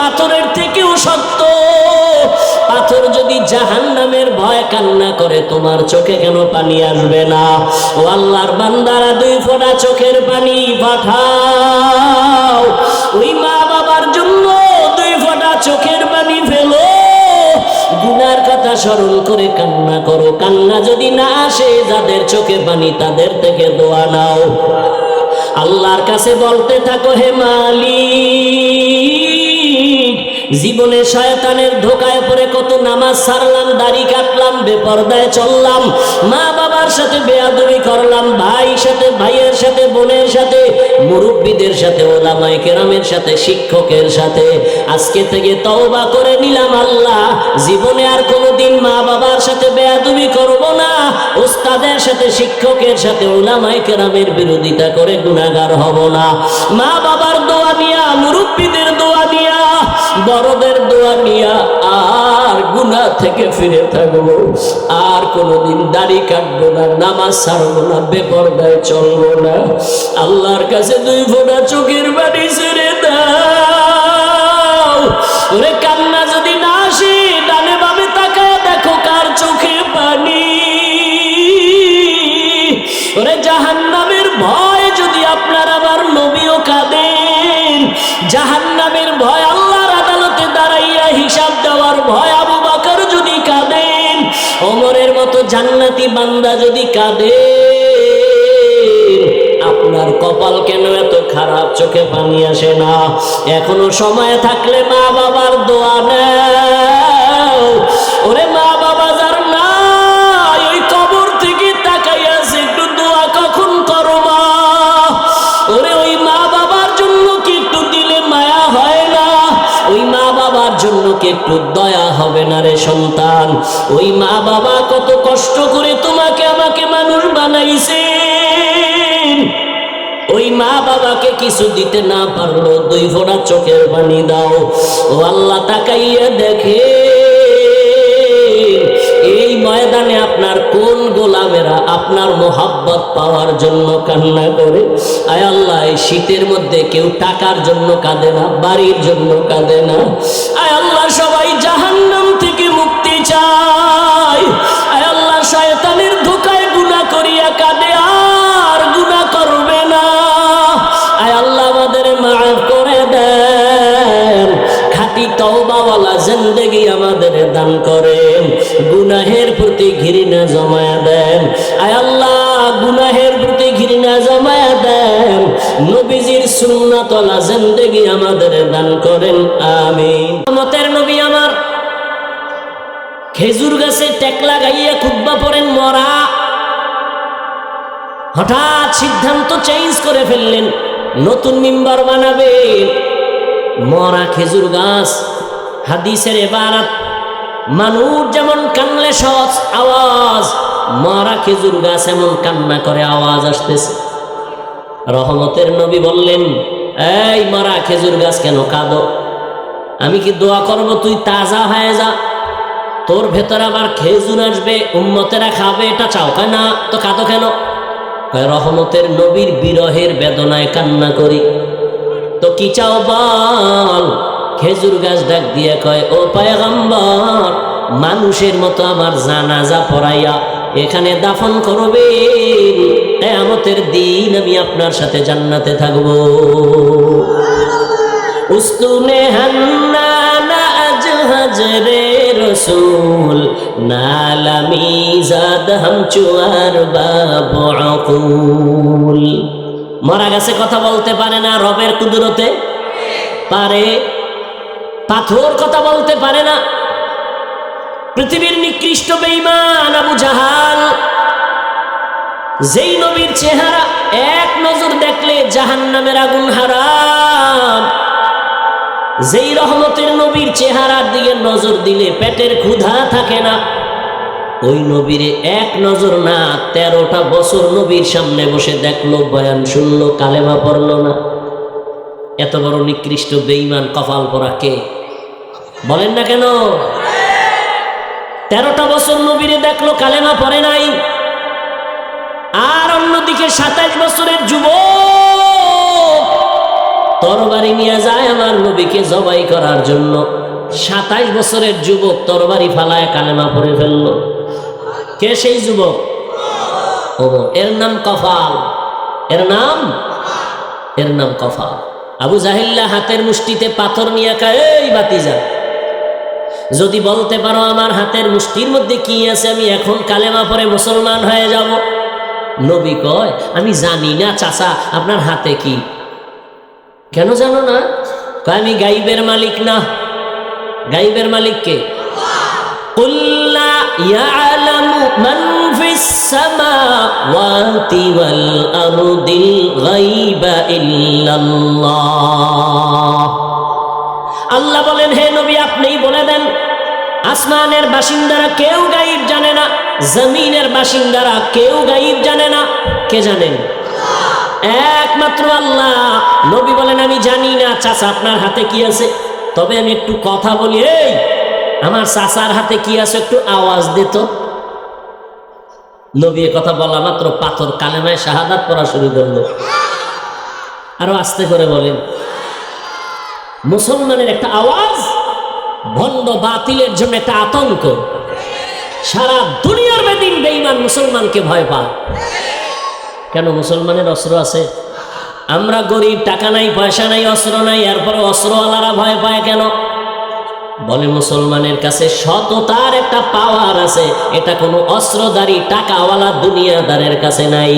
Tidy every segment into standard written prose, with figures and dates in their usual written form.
পাথরের থেকেও শক্ত। পাথর যদি জাহান্নামের ভয় কান্না করে, তোমার চোখে কেন পানি আসবে না? ও আল্লাহর বান্দারা, 2 ফোঁটা চোখের পানি পাঠাও। ওই মা বাবার জন্য 2 ফোঁটা চোখের পানি ফেলো। গুনার কথা স্মরণ করে কান্না করো। কান্না যদি না আসে, যাদের চোখে পানি তাদের থেকে দোয়া নাও। আল্লাহর কাছে বলতে থাকো, হে মালিক, জীবনে শয়তানের ধোকায় পড়ে কত নামাজ ছাড়লাম, দাড়ি কাটলাম, বেপরদায় চললাম, মা বাবার সাথে বেয়াদবি করলাম, ভাইয়ের সাথে, ভাইয়ের সাথে, বোনের সাথে, মুরব্বীদের সাথে, ওলামায়ে কেরামের সাথে, শিক্ষকের সাথে। আজকে থেকে তওবা করে নিলাম আল্লাহ, জীবনে আর কোনোদিন মা বাবার সাথে বেয়াদবি করব না, ওস্তাদের সাথে, শিক্ষকের সাথে, ওলামায়ে কেরামের বিরোধিতা করে গুনাহগার হব না। মা বাবার দোয়া নিয়া, মুরব্বীদের দোয়া নিয়া, বড়দের দোয়া নিয়া আর গুনাহ থেকে ফিরে থাকবো। আর কোনোদিন দাড়ি কাটবো না, নামাজ ছাড়বো না, বেপরদায় চলবো না। আল্লাহর কাছে 2 ফোঁটা চোখের পানি ছেড়ে দাও। ওরে কান্না যদি না আসে, ডানে বামে তাকায় দেখো কার চোখে পানি। ওরে জাহান্নামের ভয় যদি আপনার আবার নবীও কাঁদেন, জাহান্নামের ভয়, আল্লাহর আদালতে দাঁড়াইয়া হিসাব দেওয়ার ভয় আবু বকর যদি কাঁদেন, ওমরের মতো জান্নাতি বান্দা যদি কাঁদে, আপনার কপাল কেন এত খারাপ, চোখে পানি আসে না? এখনো সময় থাকলে মা বাবার দোয়া নাও। ওরে মা বাবা যার নাই, ওই কবর থেকে তাকাইয়াছে, একটু দোয়া কখন করবা? ওরে ওই মা বাবার জন্য কি একটু দিলে মায়া হয় না? ওই মা বাবার জন্য কি একটু দয়া হবে না রে সন্তান? ওই মা বাবা কত কষ্ট করে তোমাকে আমাকে মানুষ বানাইছে। ওই মা বাবাকে কিছু দিতে না পারলো, 2 ফোঁটা চোখের পানি দাও। ও আল্লাহ, তাকাইয়া দেখে এই ময়দানে আপনার কোন গোলামেরা আপনার মোহাব্বত পাওয়ার জন্য কান্না করে। আয় আল্লাহ, এই শীতের মধ্যে কেউ টাকার জন্য কাঁদে না, বাড়ির জন্য কাঁদে না। আয় আল্লাহ, সবাই জাহান্নাম থেকে মুক্তি চায়। আয় আল্লাহ, শয়তানের ধোকায় গুনাহ করিয়া কাঁদে, আর গুনাহ করবে না। আয় আল্লাহ, আমাদের মাফ করে দেন, খাঁটি তওবাওয়ালা জিন্দেগি আমাদের দান করেন, গুনাহের প্রতি ঘৃণা জমায়া দেন। আয় আল্লাহ, গুনাহের প্রতি ঘৃণা জমায়া দেন, নবীজির সুন্নাতওয়ালা জিন্দেগি আমাদের দান করেন, আমিন। রহমতের নবী আমার খেজুর গাছে টেক লাগাইয়া খুতবা পড়েন, মরা। হঠাৎ সিদ্ধান্ত চেঞ্জ করে ফেললেন, নতুন মিম্বার বানাবে। মরা খেজুর গাছ, হাদিসের ইবারত, মানুষ যেমন কানলে সহজ আওয়াজ, মরা খেজুর গাছ এমন কান্না করে আওয়াজ আসতেছে। রহমতের নবী বললেন, এই মরা খেজুর গাছ কেন কাঁদো? আমি কি দোয়া করব তুই তাজা হয়ে যা? তোর ভেতর আবার খেজুর আসবে, উম্মতেরা খাবে, এটা চাও? কয় না, তো কাঁদো কেন? রহমতের নবীর বিরহের বেদনায় কান্না করি। তো কি চাও বল? খেজুর গাছ ডাক দিয়ে কয়, ও পয়গম্বর, মানুষের মতো আমার জানাজা পড়াইয়া এখানে দাফন করবে, কিয়ামতের দিন আমি আপনার সাথে জান্নাতে থাকবো। উস্তুনে হান্নানা আজহাজ রে রসুল, নালামি জাদ হাম চুয়ার বাবু আকুল। মরা গাছে কথা বলতে পারে না, রবের কুদরতে পারে। পাথর কথা বলতে পারে না। পৃথিবীর নিকৃষ্ট বেঈমান আবু জাহাল, যেই নবীর চেহারা এক নজর দেখলে জাহান্নামের আগুন হারাম, যেই রহমতের নবীর চেহারার দিকে নজর দিলে পেটের ক্ষুধা থাকে না, ওই নবীরে এক নজর না 13টা বছর নবীর সামনে বসে দেখলো, বয়ান শুনলো, কালেমা পড়লো না। এত বড় নিকৃষ্ট বেঈমান কপাল পরা কে? বলেন না কেন? 13টা বছর নবীরে দেখলো, কালেমা পড়ে নাই। আর অন্যদিকে 27 বছরের যুবক তরবারি নিয়ে যায় আমার নবীকে জবাই করার জন্য। 27 বছরের যুবক তরবারি ফালায় কালেমা পড়ে ফেলল। কে সেই যুবক? ওমর। এর নাম কফাল। এর নাম কফাল। আবু জাহিল্লা হাতের মুষ্টিতে পাথর নিয়ে কয়, এই বাতিজা, যদি বলতে পারো আমার হাতের মুষ্টির মধ্যে কি আছে, আমি এখন কালেমা পড়ে মুসলমান হয়ে যাব। নবী কয়, আমি জানি না চাচা আপনার হাতে কি। কেন জানো না? কয়, আমি গাইবের মালিক না। গাইবের মালিক কে? কুল লা ইয়ালামু মান ফিস সামাওয়াতি ওয়াল আরদিল গায়বা ইল্লাল্লাহ। আল্লাহ বলেন, হে নবী আপনিই বলে দেন, আসমানের বাসিন্দারা কেউ গায়ব জানে না, জমিনের বাসিন্দারা কেউ গায়ব জানে না। কে জানেন? একমাত্র আল্লাহ। নবী বলেন, আমি জানি না চাচা আপনার হাতে কি আছে, তবে আমি একটু কথা বলি। এই আমার চাচার হাতে কি আছে একটু আওয়াজ দিত। নবী কথা বলা মাত্র পাথর কালেমায় শাহাদাত পড়া শুরু করলো। আরো আস্তে করে বলেন। মুসলমানের একটা আওয়াজ ভণ্ড বাতিলের জন্য একটা আতঙ্ক। সারা দুনিয়ার বেদিন বেঈমান মুসলমানকে ভয় পায়। কেন? মুসলমানের অস্ত্র আছে। আমরা গরিব, টাকা নাই, পয়সা নাই, অস্ত্র নাই, এরপর অস্ত্রওয়ালারা ভয় পায় কেন? বলে মুসলমানের কাছে সততার একটা পাওয়ার আছে, এটা কোনো অস্ত্রধারী টাকাওয়ালা দুনিয়াদারের কাছে নাই।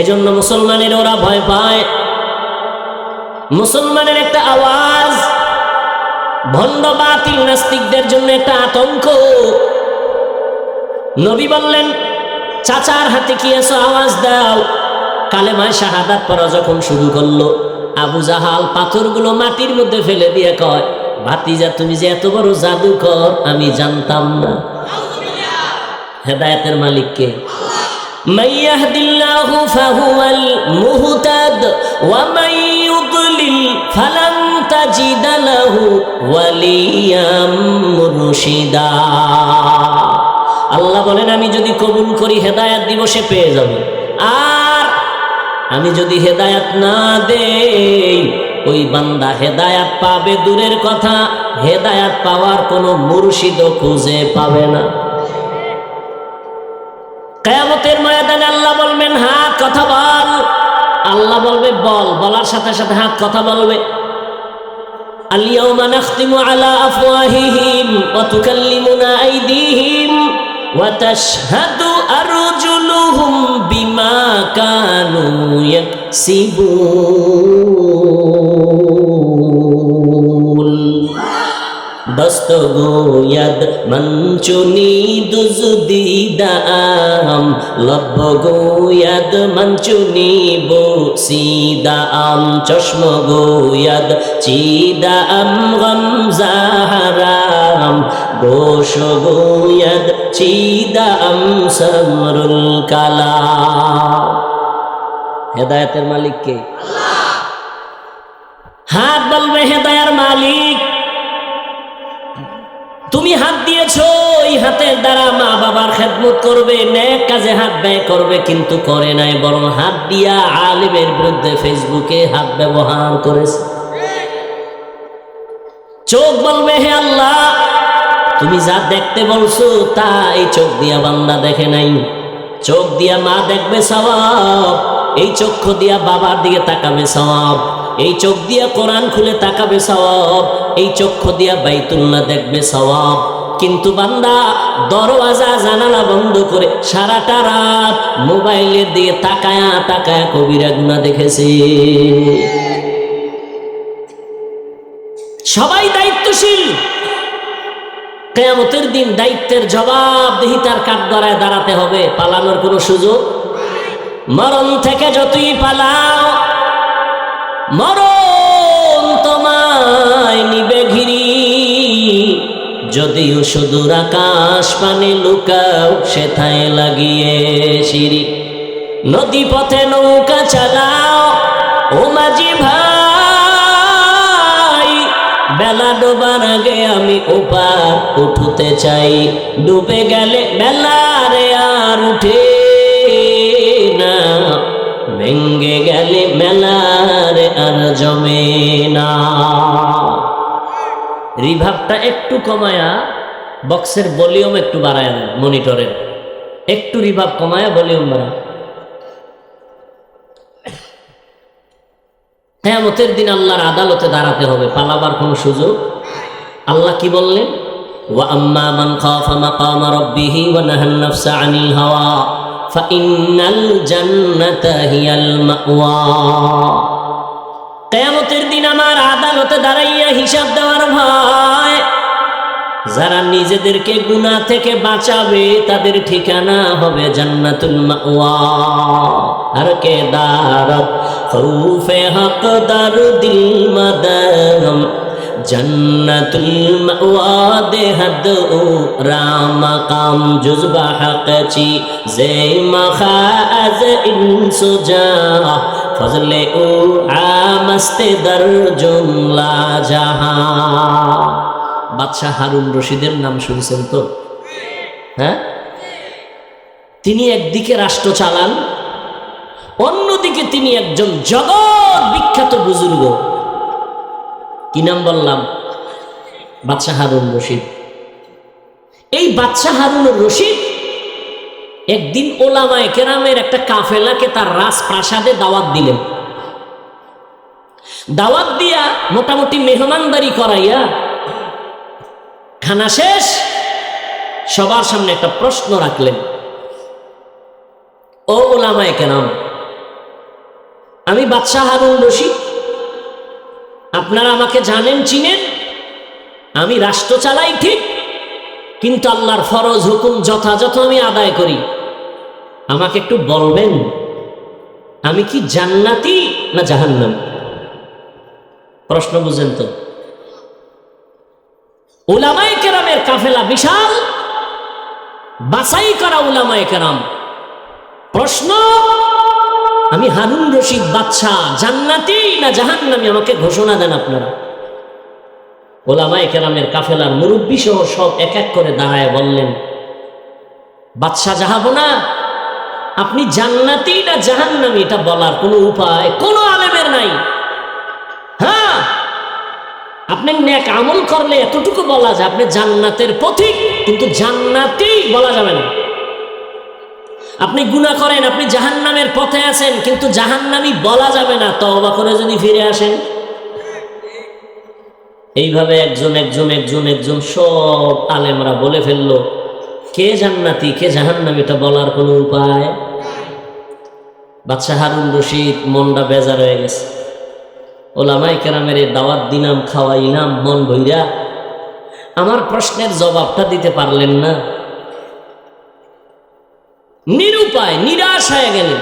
এজন্য মুসলমানের ওরা ভয় পায়। মুসলমানের একটা আওয়াজ ভণ্ড বাতিল নাস্তিকদের জন্য একটা আতঙ্ক। নবী বললেন, চাচার হাতে কি আছে আওয়াজ দাও। কালেমায় শাহাদাত পড়া যখন শুরু করলো, আবু জাহাল পাথরগুলো মাটির মধ্যে ফেলে দিয়ে কয়, ভাতিজা তুমি যে এত বড় জাদুকর আমি জানতাম না। হেদায়েতের মালিক কে? মান ইয়াহদিল্লাহু ফাহুয়াল মুহতাদ ওয়া মান ইউদ্লিল ফালান তাজিদা লাহু ওয়ালিয়াম মুরশিদা। আল্লাহ বলেন, আমি যদি কবুল করি হেদায়েত দিব, সে পেয়ে যাবে। আর আমি যদি হেদায়েত না দেই, ওই বান্দা হেদায়েত পাবে দূরের কথা, হেদায়েত পাওয়ার কোনো মুর্শিদও খুঁজে পাবে না। কিয়ামতের ময়দানে আল্লাহ বলবেন, হাত কথা বল। আল্লাহ বলবে বল, বলার সাথে সাথে হাত কথা বলবে। আল ইয়াউমা নাখতিমু আলা আফওয়াহিহিম ওয়া তুকাল্লিমুনা আইদিহিম ওয়া তাশহাদু আরজুলুহুম বিমা কানু ইয়াকসিবুন। দস্ত গোয়াদ মঞ্চুনি দুজদিদাম লব্ব গোয়াদ মঞ্চুনি বসিদাম চশম গোয়াদ চিদাম গমজাহারাম গোশ গোয়াদ চিদাম সমরুল কালাম। হেদায়েতের মালিক কে? হাত বলবে হেদায়ার মালিক। তুমি হাত দিয়েছো, এই হাতের দ্বারা মা বাবার খেদমত করবে, নেক কাজে হাত ব্যয় করবে, কিন্তু করে নাই, বরং হাত দিয়া আলেমের বিরুদ্ধে ফেসবুকে হাত ব্যবহার করেছে। চোখ বলবে, হে আল্লাহ তুমি যা দেখতে বলছো তা এই চোখ দিয়া বান্দা দেখে নাই। চোখ দিয়া মা দেখবে সওয়াব, এই চক্ষু দিয়া বাবার দিকে তাকাবে সওয়াব, এই চোখ দিয়া কোরআন খুলে তাকাবে সওয়াব, এই চক্ষু দিয়া বাইতুল্লাহ দেখবে সওয়াব। কিন্তু বান্দা দরওয়াজা জানালা বন্ধ করে সারাটা রাত মোবাইলের দিকে তাকায়া তাকায়া কবিরা গুনাহ দেখেছে। সবাই দায়িত্বশীল। কিয়ামতের দিন দায়িত্বের জবাবদিহিতার কাঠগড়ায় দাঁড়াতে হবে, পালানোর কোনো সুযোগ। মরণ থেকে যতই পালাও, মরণ তোমায় নিবে ঘিরি। যদিও সুদূর আকাশ পানে লুকাও, সেথায় লাগিয়ে সিঁড়ি। নদী পথে নৌকা চালাও ও মাঝি ভাই, বেলা ডোবার আগে আমি ওপার উঠতে চাই। ডুবে গেলে বেলা রে আর উঠে না, ভেঙ্গে গেলে মেলার আর জমে না। রিভাবটা একটু কমায়া বক্সের ভলিউম একটু বাড়ায় দেন, মনিটরের একটু রিভাব কমায়া ভলিউম বাড়ান। কিয়ামতের দিন আল্লাহর আদালতে দাঁড়াতে হবে, পালাবার কোনো সুযোগ। আল্লাহ কি বললেন? ওয়া আম্মা মান খাফা মাকামা রাব্বিহি ওয়া নাহান নাফসা আনিল হাওয়া ফাইন্নাল জান্নাতা হিয়াল মাওয়া। কিয়ামতের দিন আমার আদালতে দাঁড়াইয়া হিসাব দেওয়ার ভয়, যারা নিজেদেরকে গুনাহ থেকে বাঁচাবে তাদের ঠিকানা হবে জান্নাতুল মাওয়া। আর কে দারত খৌফে হকদার দিল মাদাম জান্নাতুল মাওয়া দেহদ ও রামাকাম জুজবা হকচি জে মখাজ ইনসুজা ফজলে ও আমস্তে দর জুমলা জাহান। বাদশাহ হারুন রশিদের নাম শুনছেন তো? হ্যাঁ, তিনি একদিকে রাষ্ট্র চালান, অন্যদিকে তিনি একজন জগৎ বিখ্যাত বুজুর্গ। কি নাম বললাম? বাদশাহ হারুন রশিদ। এই বাদশাহ হারুন রশিদ একদিন ওলামায়ে কেরামের একটা কাফেলাকে তার রাজপ্রাসাদে দাওয়াত দিলেন। দাওয়াত দিয়া মোটামুটি মেহমানদারি করাইয়া খানা শেষ, সবার সামনে একটা প্রশ্ন রাখলেন। ও ওলামায়ে কেরাম, আমি বাদশাহ হারুন রশিদ, আপনারা আমাকে জানেন, চিনেন। আমি রাষ্ট্র চালাই ঠিক, কিন্তু আল্লাহর ফরজ হুকুম যথাযথ আমি আদায় করি। আমাকে একটু বলবেন আমি কি জান্নাতি না জাহান্নাম? প্রশ্ন বুঝেন তো? উলামায়ে কেরামের কাফেলা বিশাল, বাছাই করা উলামায়ে কেরাম। প্রশ্ন, আমি হারুন রশিদ বাদশাহ জান্নাতি না জাহান্নামী, আমাকে ঘোষণা দেন আপনারা। উলামায়ে কেরামের কাফেলার মুরব্বী সহ সব এক এক করে দাঁড়ায় বললেন, বাদশাহ জাহাবনা, আপনি জান্নাতি না জাহান্নামী এটা বলার কোনো উপায় কোনো আলেমের নাই। হ্যাঁ, আপনি নেক আমল করলে এতটুকু বলা যায় আপনি জান্নাতের পথিক, কিন্তু জান্নাতি বলা যাবে না। আপনি গুনাহ করেন, আপনি জাহান্নামের পথে আছেন, কিন্তু জাহান্নামী বলা যাবে না, তওবা করে যদি ফিরে আসেন। এইভাবে একজন একজন একজন একজন সব আলেমরা বলে ফেললো কে জান্নাতি কে জাহান্নামী এটা বলার কোনো উপায়। বাদশাহ হারুন রশিদ মনটা বেজার হয়ে গেছে। ওলামায়ে কেরামের দাওয়াত দিলাম, খাওয়াইলাম মন ভইরা, আমার প্রশ্নের জবাবটা দিতে পারলেন না। নিরুপায়, নিরাশ হয়ে গেলেন।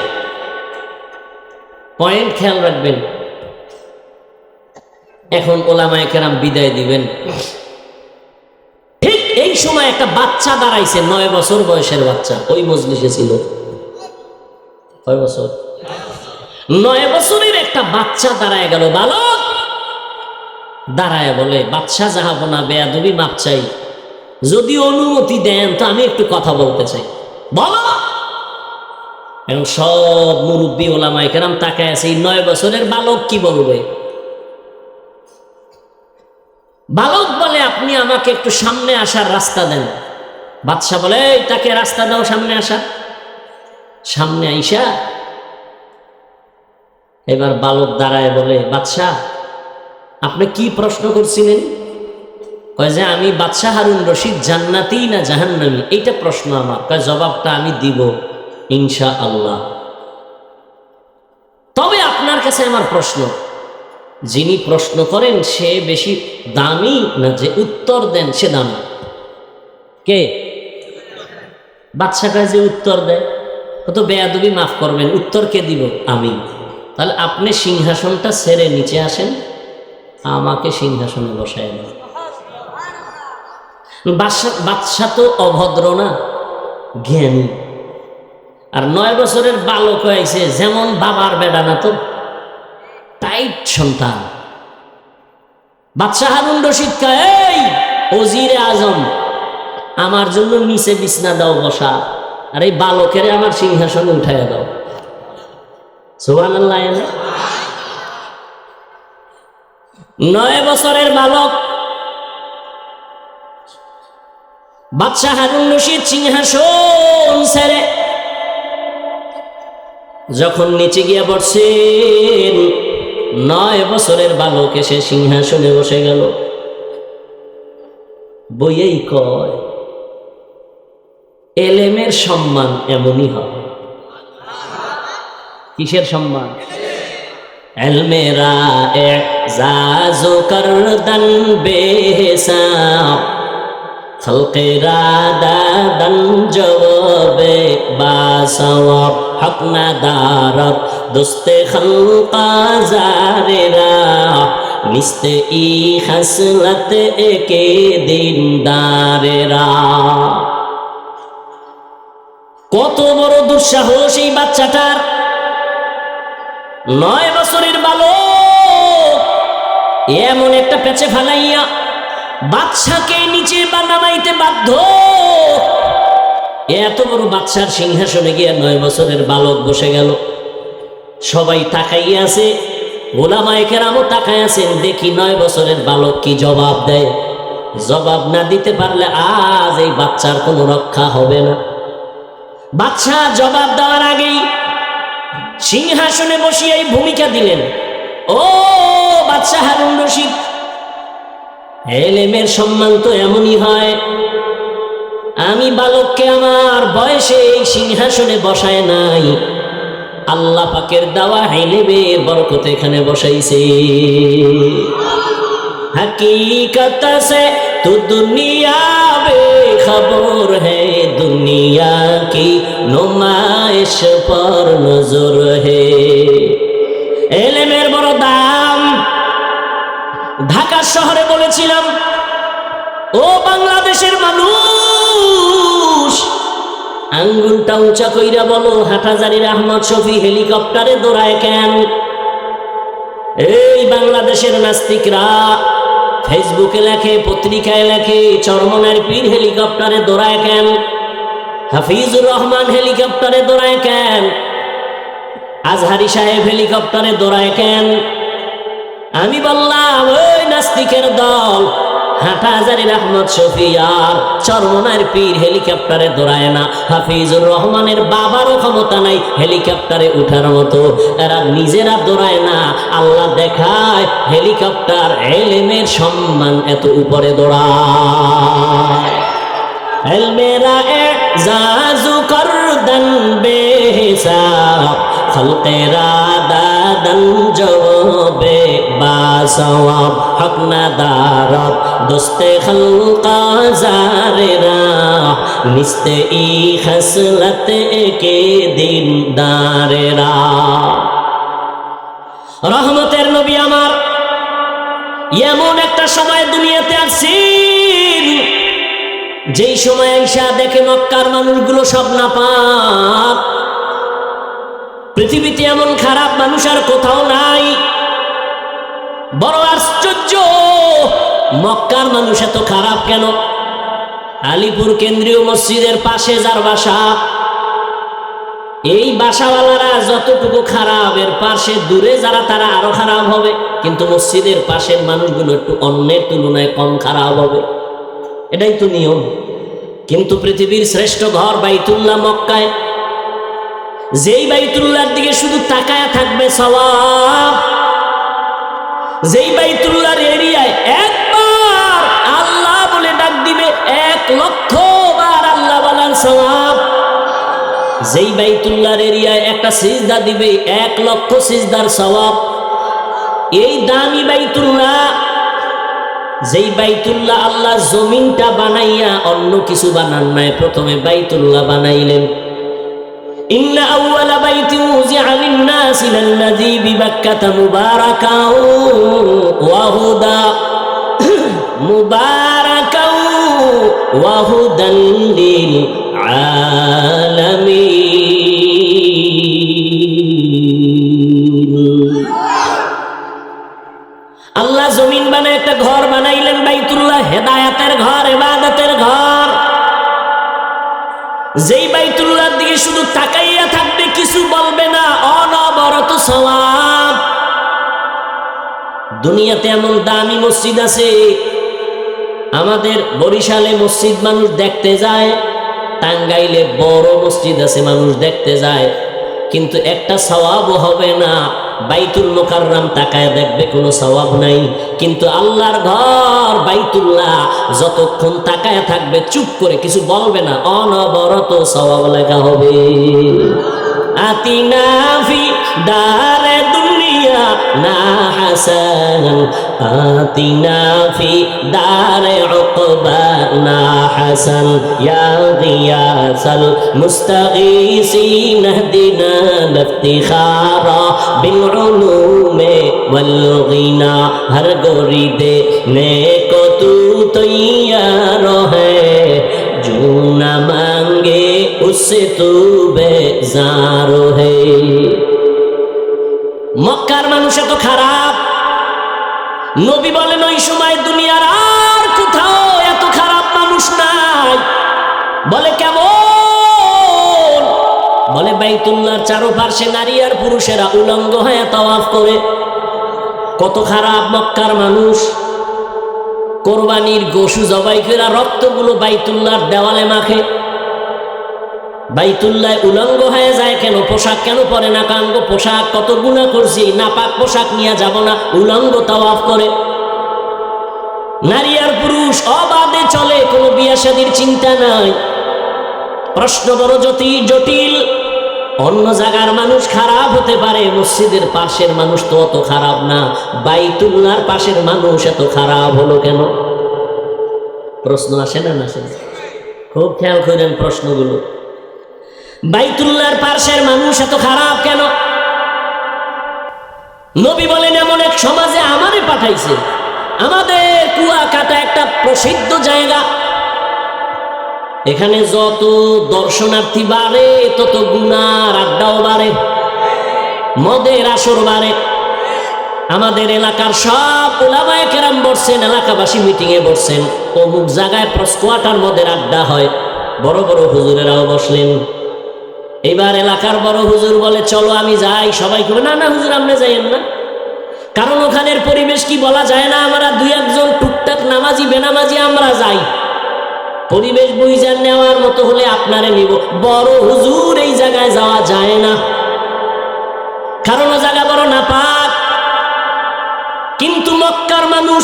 পয়েন্ট খেয়াল রাখবেন। এখন ওলামায়ে কেরাম বিদায় দিবেন, ঠিক এই সময় একটা বাচ্চা দাঁড়াইছে, 9 বছর বয়সের বাচ্চা, ওই মজলিসে ছিল। কয় বছর? 9 বছরের একটা বাচ্চা দাঁড়ায় গেল, বালক দাঁড়ায় বলে, বাদশাহ জাহাপনা বেয়াদবি মাপ চাই, যদি অনুমতি দেন তো আমি একটু কথা বলতে চাই। বলো। এখন সব মুরব্বী ওলামায়ে কেরাম তাকায় আছে, 9 বছরের বালক কি বলবে? বালক বলে, আপনি আমাকে একটু সামনে আসার রাস্তা দেন। বাদশাহ বলে, তাকে রাস্তা দাও সামনে আসা। সামনে আইসা এবার বালক দাঁড়ায় বলে, বাদশাহ আপনি কি প্রশ্ন করছিলেন? কয় যে আমি বাদশাহ হারুন রশিদ জান্নাতি না জাহান্নামী, এইটা প্রশ্ন আমার। কয় জবাবটা আমি দিব ইনশাআল্লাহ। তবে আপনার কাছে আমার প্রশ্ন, যিনি প্রশ্ন করেন সে বেশি দামি না যে উত্তর দেন সে দামি? কে? বাদশাহ কয় যে উত্তর দেয়। কত বেয়াদবি মাফ করবেন, উত্তর কে দিব? আমি। তাহলে আপনি সিংহাসনটা ছেড়ে নিচে আসেন, আমাকে সিংহাসনে বসায় দেন। বাদশাহ তো অভদ্র না, জ্ঞানী। আর 9 বছরের বালক হয়েছে, যেমন বাবার বেডা না তো, টাইট সন্তান। বাদশাহ হারুন রশিদ কয়, এই ওজিরে আজম, আমার জন্য নিচে বিছনা দাও বসা, আর এই বালকের আমার সিংহাসনে উঠাইয়া দাও। সুবহানাল্লাহ। 9 বছরের বালক বাদশাহ হারুন রশিদ সিংহাসন ছেড়ে যখন নিচে গিয়া বসছেন, 9 বছরের বালক এসে সিংহাসনে বসে গেল। বইয়েই কয় এলেমের সম্মান এমনই হয়। কিসের সম্মান? এলমেরা এজাজু করদন বেহিসাব, খলকেরা দাদন জওয়াবে বাসওয়াব, হক না দারত দোস্তে খলকা জারেরা, নিস্তে ই খসলত একে দিনদারেরা। কত বড় দুঃসাহস এই বাচ্চাটার! 9 বছরের বালক এমন একটা পেঁচে ফালাইয়া বাদশাকে নিচে বা নামাইতে বাধ্য। এত বড় বাদশার সিংহাসনে গিয়া 9 বছরের বালক বসে গেল। সবাই তাকাইয়া আছে, ওলামায়ে কেরামও তাকাই আছেন, দেখি 9 বছরের বালক কি জবাব দেয়। জবাব না দিতে পারলে আজ এই বাচ্চার কোনো রক্ষা হবে না। বাদশা জবাব দেওয়ার আগেই সিংহাসনে বসিয়াই ভূমিকা দিলেন, ও বাদশাহ হারুন রশিদ, এলেমের সম্মান তো এমনই হয়। আমি বালককে আমার বয়সে এই সিংহাসনে বসায় নাই, আল্লাহ পাকের দেওয়া ইলমের বরকতে এখানে বসাইছে। हकीकत से तो दुनिया बेखबर है, दुनिया की नुमाइश पर नजर है। এলেমের বড় দাম। ঢাকা শহরে বলেছিলাম, ও বাংলাদেশের মানুষ, আঙ্গুলটা উঁচা কইরা বলো, হাটহাজারীর আহমদ শফি হেলিকপ্টারে দৌড়ায় কেন? এই বাংলাদেশের নাস্তিকরা ফেসবুকে লেখে, পত্রিকায় লেখে, চরমনার পীর হেলিকপ্টারে দৌড়ায় কেন? হাফিজুর রহমান হেলিকপ্টারে দৌড়ায় কেন? আজহারি সাহেব হেলিকপ্টারে দৌড়ায় কেন? আমি বললাম, ওই নাস্তিকের দল হাটহাজারীর আহমদ শফি আর চরমনার পীর হেলিকপ্টারে দৌড়ায় না। হাফিজুর রহমানের বাবারও ক্ষমতা নাই হেলিকপ্টারে উঠার মতো, এরা নিজেরা দৌড়ায় না। আল্লাহ দেখায় হেলিকপ্টার এলেমের সম্মান এত উপরে দৌড়ায়। এলমেরা এজাজু করদন বেহিসাব, খলকেরা দাদন জওয়াবে বাসওয়াব, হক না দারত দোস্তে খলকা জারেরা, নিস্তে ই খসলত একে দিনদারেরা। রহমতের নবী আমার এমন একটা সময় দুনিয়াতে আসছেন, যেই সময় আইসা দেখে মক্কার মানুষগুলো সব নাপাক। পৃথিবীতে এমন খারাপ মানুষ আর কোথাও নাই। বড় আশ্চর্য, মক্কার মানুষ এত খারাপ কেন? আলিপুর কেন্দ্রীয় মসজিদের পাশে যার বাসা, এই বাসাওয়ালারা যতটুকু খারাপ, এর পাশে দূরে যারা তারা আরো খারাপ হবে, কিন্তু মসজিদের পাশের মানুষগুলো একটু অন্যের তুলনায় কম খারাপ হবে। এটাই তো নিয়ম। কিন্তু পৃথিবীর শ্রেষ্ঠ ঘর বাইতুল্লাহ মক্কায়, যেই বাইতুল্লাহর দিকে শুধু তাকায়া থাকবে সওয়াব, যেই বাইতুল্লাহর এরিয়ায় একবার আল্লাহ বলে ডাক দিবে 1,00,000 বার আল্লাহ বলার সওয়াব, যেই বাইতুল্লাহর এরিয়ায় একটা সিজদা দিবে 1,00,000 সিজদার সওয়াব। এই দামি বাইতুল্লাহ, যেই বাইতুল্লাহ আল্লাহ জমিনটা বানাইয়া অন্য কিছু বানান নাই, প্রথমে বাইতুল্লাহ বানাইলেন। ইন্না আউওয়ালা বাইতিন উযিআ লিন-নাসি লাল্লাযী বিবাক্কাতা মুবারাকাও ওয়া হুদা, মুবারাকাও ওয়া হুদান লিল আলামিন। আল্লাহ জমিন বানায় একটা ঘর বানাইলেন বাইতুল্লাহ, হেদায়েতের ঘর, ইবাদতের ঘর। যেই বাইতুল্লাহর দিকে শুধু তাকাইয়া থাকবে, কিছু বলবে না, অনবরত অনবরত সওয়াব। দুনিয়াতে এমন দামি মসজিদ আছে, আমাদের বরিশালে মসজিদ মানুষ দেখতে যায়, টাঙ্গাইলে বড় মসজিদ আছে মানুষ দেখতে যায়, কিন্তু একটা সওয়াবও হবে না। বাইতুল মুকাররম তাকায় দেখবে কোনো সওয়াব নাই, কিন্তু আল্লাহর ঘর বাইতুল্লাহ যতক্ষণ তাকায় থাকবে চুপ করে কিছু বলবে না, অনবরত সওয়াব লেখা হবে। আতিনা ফি দারে দুনিয়া না হাসান, আতিনা ফি দারে উকবা না হাসান, ইয়া গিয়াসাল মুস্তাগীসিন ইহদিনা লিফতিখারা বিল উলুমে ওয়াল গিনা, হর গোরি দে নে কো তু তৈয়ার হ্যায়, जो न मांगे उससे तू बेजार है। মক্কার মানুষ এত খারাপ, নবী বলেন ওই সময় দুনিয়ার আর কোথাও এত খারাপ মানুষ নাই। বলে কেমন? বলে বাইতুল্লাহর চারপাশে নারী আর পুরুষেরা উলঙ্গ হয়ে তাওয়াফ করে। কত খারাপ মক্কার মানুষ। কোরবানির গোশু জবাই করে রক্তগুলো বাইতুল্লাহর দেওয়ালে মাখে। বাইতুল্লাহ উলঙ্গ হয়ে যায় কেন? পোশাক কেন পরে না? কাঙ্গ পোশাক কত গুনাহ করছি, নাপাক পোশাক নিয়ে যাব না, উলঙ্গ তাওয়াফ করে। নারী আর পুরুষ অবাধে চলে, কোনো বিয়ে শাদীর চিন্তা নাই। প্রশ্ন বড় জটিল। অন্য জায়গার মানুষ খারাপ হতে পারে, মসজিদের পাশের মানুষ তো অত খারাপ না, বাইতুল্লাহর পাশের মানুষ এত খারাপ হলো কেন? প্রশ্ন আসে না? আসে না? খুব খেয়াল করেন প্রশ্নগুলো। বাইতুল্লাহর পাশের মানুষ এত খারাপ কেন? নবী বলেন এমন এক সমাজে আমারে পাঠাইছে। আমাদের কুয়াকাটা একটা প্রসিদ্ধ জায়গা, এখানে যত দর্শনার্থী বাড়ে তত গুনার আড্ডাও বাড়ে, মদের আসর বাড়ে। আমাদের এলাকার সব উলামায়ে কেরাম বসছেন, এলাকাবাসী মিটিং এ বসছেন, অমুক জায়গায় প্রস্কোয়াটার মদের আড্ডা হয়। বড় বড় হুজুরেরাও বসলেন। এবার এলাকার বড় হুজুর বলে চলো আমি যাই। সবাই বলে না না হুজুর আপনি যাইয়েন না, কারণ ওখানের পরিবেশ কি বলা যায় না। আমরা দুই একজন টুকটাক নামাজি বেনামাজি আমরা যাই, পরিবেশ বুঝে নেওয়ার মতো হলে আপনারে নিব। বড় হুজুর এই জায়গায় যাওয়া যায় না, কারণ ও জায়গা বড় নাপাক। কিন্তু মক্কার মানুষ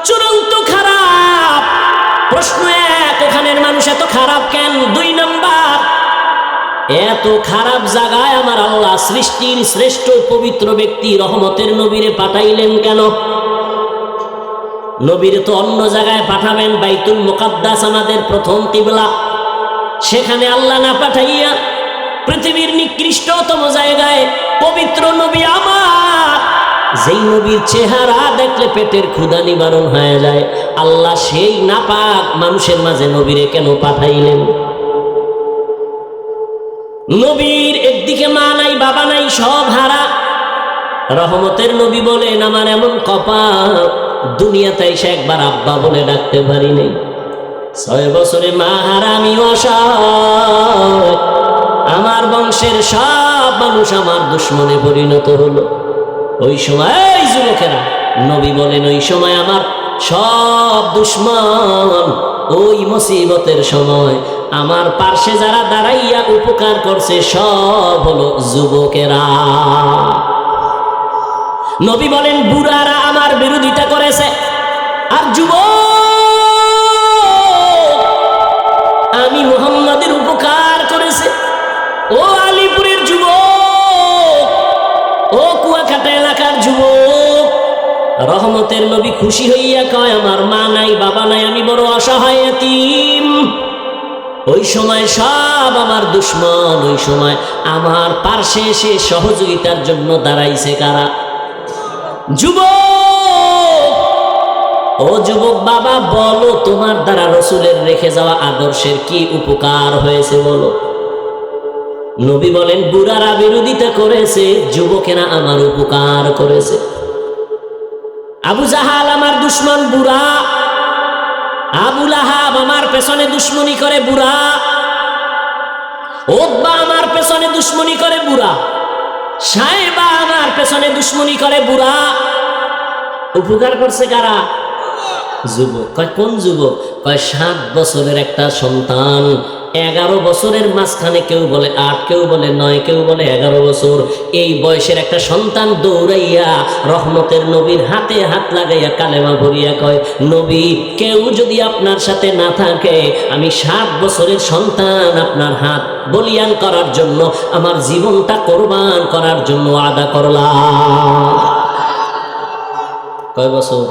চূড়ান্ত খারাপ। প্রশ্ন এক, ওখানের মানুষ এত খারাপ কেন? 2 নাম্বার, এত খারাপ জায়গায় আমার আল্লাহ সৃষ্টির শ্রেষ্ঠ পবিত্র ব্যক্তি রহমতের নবীরে পাঠাইলেন কেন? নবীরে তো অন্য জায়গায় পাঠাবেন, বাইতুল মুকাদ্দাস আমাদের প্রথম কিবলা, সেখানে আল্লাহ না পাঠাইয়া পৃথিবীর নিকৃষ্টতম জায়গায় পবিত্র নবী আমার, যেই নবীর চেহারা দেখলে পেটের ক্ষুধা নিবারণ হয়ে যায়, আল্লাহ সেই নাপাক মানুষের মাঝে নবীরে কেন পাঠাইলেন? নবীর একদিকে মা নাই বাবা নাই, সব হারা। রহমতের নবী বলেন আমার এমন কপাল, দুনিয়াতে এসে একবার আব্বা বলে ডাকতে পারি নাই। 6 বছরে মা হারা, আমি অসহায়। আমার বংশের সব মানুষ আমার দুশ্মনে পরিণত হলো। ওই সময় এই যুবকেরা, নবী বলেন ওই সময় আমার সব দুশ্মন, ওই মুসিবতের সময় আমার পার্শ্বে যারা দাঁড়াইয়া উপকার করছে সব হলো যুবকেরা। নবী বলেন বুড়ারা আমার বিরোধিতা করেছে, আর যুবক আমি মুহাম্মাদের উপকার করেছে। ও আলিপুরের যুবক, ও কুয়াকাটা এলাকার যুবক, রহমতের নবী খুশি হইয়া কয় আমার মা নাই বাবা নাই, আমি বড় অসহায় এতিম। ওই সময় সব আমার দুশ্মন, ওই সময় আমার পার্শ্বে এসে সহযোগিতার জন্য দাঁড়াইছে কারা? যুবক। ও যুবক বাবা বলো তোমার দ্বারা রসুলের রেখে যাওয়া আদর্শের কি উপকার হয়েছে বলো। নবী বলেন বুড়ারা বিরোধিতা করেছে, যুবকেরা আমার উপকার করেছে। আবু জাহাল আমার দুশ্মন বুড়া, আবু লাহাব আমার পেছনে দুশ্মনী করে বুড়া, উতবা আমার পেছনে দুশ্মনী করে বুড়া। সাহেবা আমার পেছনে দুশ্মনী করে বুড়া, উপকার করছে কারা? যুবক। কয় কোন যুবক? কয় 7 বছরের একটা সন্তান, 11 বছরের মাঝখানে কেউ বলে 8, কেউ বলে 9, কেউ বলে 11 বছর। এই বয়সের একটা সন্তান দৌড়াইয়া রহমতের নবীর হাতে হাত লাগাইয়া কালেমা ভরিয়া কয়, নবী, কেউ যদি আপনার সাথে না থাকে, আমি 7 বছরের সন্তান আপনার হাত বলিয়ান করার জন্য, আমার জীবনটা কোরবান করার জন্য আদা করলাম। কয় বছর?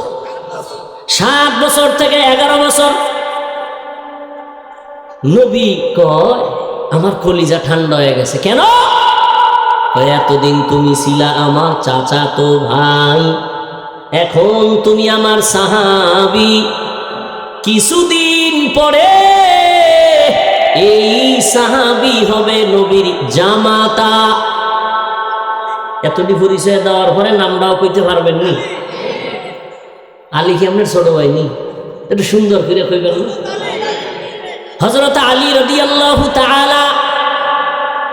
7 বছর থেকে 11 বছর। নবী কয়, আমার কলিজা ঠান্ডা হয়ে গেছে। কেন? কয়, এতদিন তুমি ছিলা আমার চাচাতো ভাই, এখন তুমি আমার সাহাবী, কিছুদিন পরে এই সাহাবী হবে নবীর জামাতা। এতটি পরিচয় দেওয়ার পরে নামটাও কইতে পারবেন নি? আলী কি আপনার ছোট ভাই নি? একটু সুন্দর করে কইবেন না? হযরত আলী রাদিয়াল্লাহু তাআলা,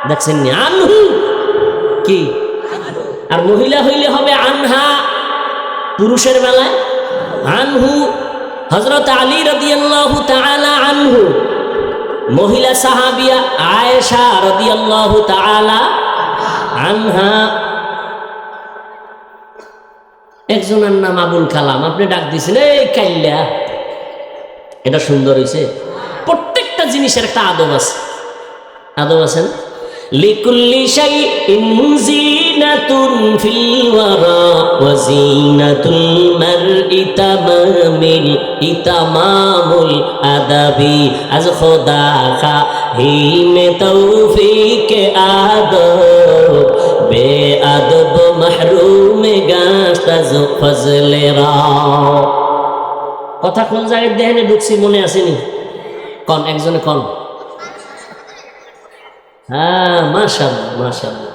দেখছেন নি? আনহু কি, আর মহিলা হইলে হবে আনহা, পুরুষের বেলায় আনহু। হযরত আলী রাদিয়াল্লাহু তাআলা আনহু, মহিলা সাহাবিয়া আয়েশা রাদিয়াল্লাহু তাআলা আনহা। একজনের নাম আবুল কালাম, আপনি ডাক দিয়েছেন এই কাইল্লা, এটা সুন্দর হয়েছে। প্রত্যেকটা জিনিসের একটা আদব আছে, আদব আছে না? লিকুল্লি শাইইন জিনাতুন ফিল ওয়ারা ওয়া জিনাতুল মারই ইতামামুল আদাবি আজ খোদা খাহিমে তৌফিক আদব বে আদব মাহরুমে গাস্তাজ ফজলেরা। কথা কোন জায়গায় দেহেনে ঢুকছি মনে আসেনি? কন, একজনে কন। হ্যাঁ, মাশাআল্লাহ মাশাআল্লাহ।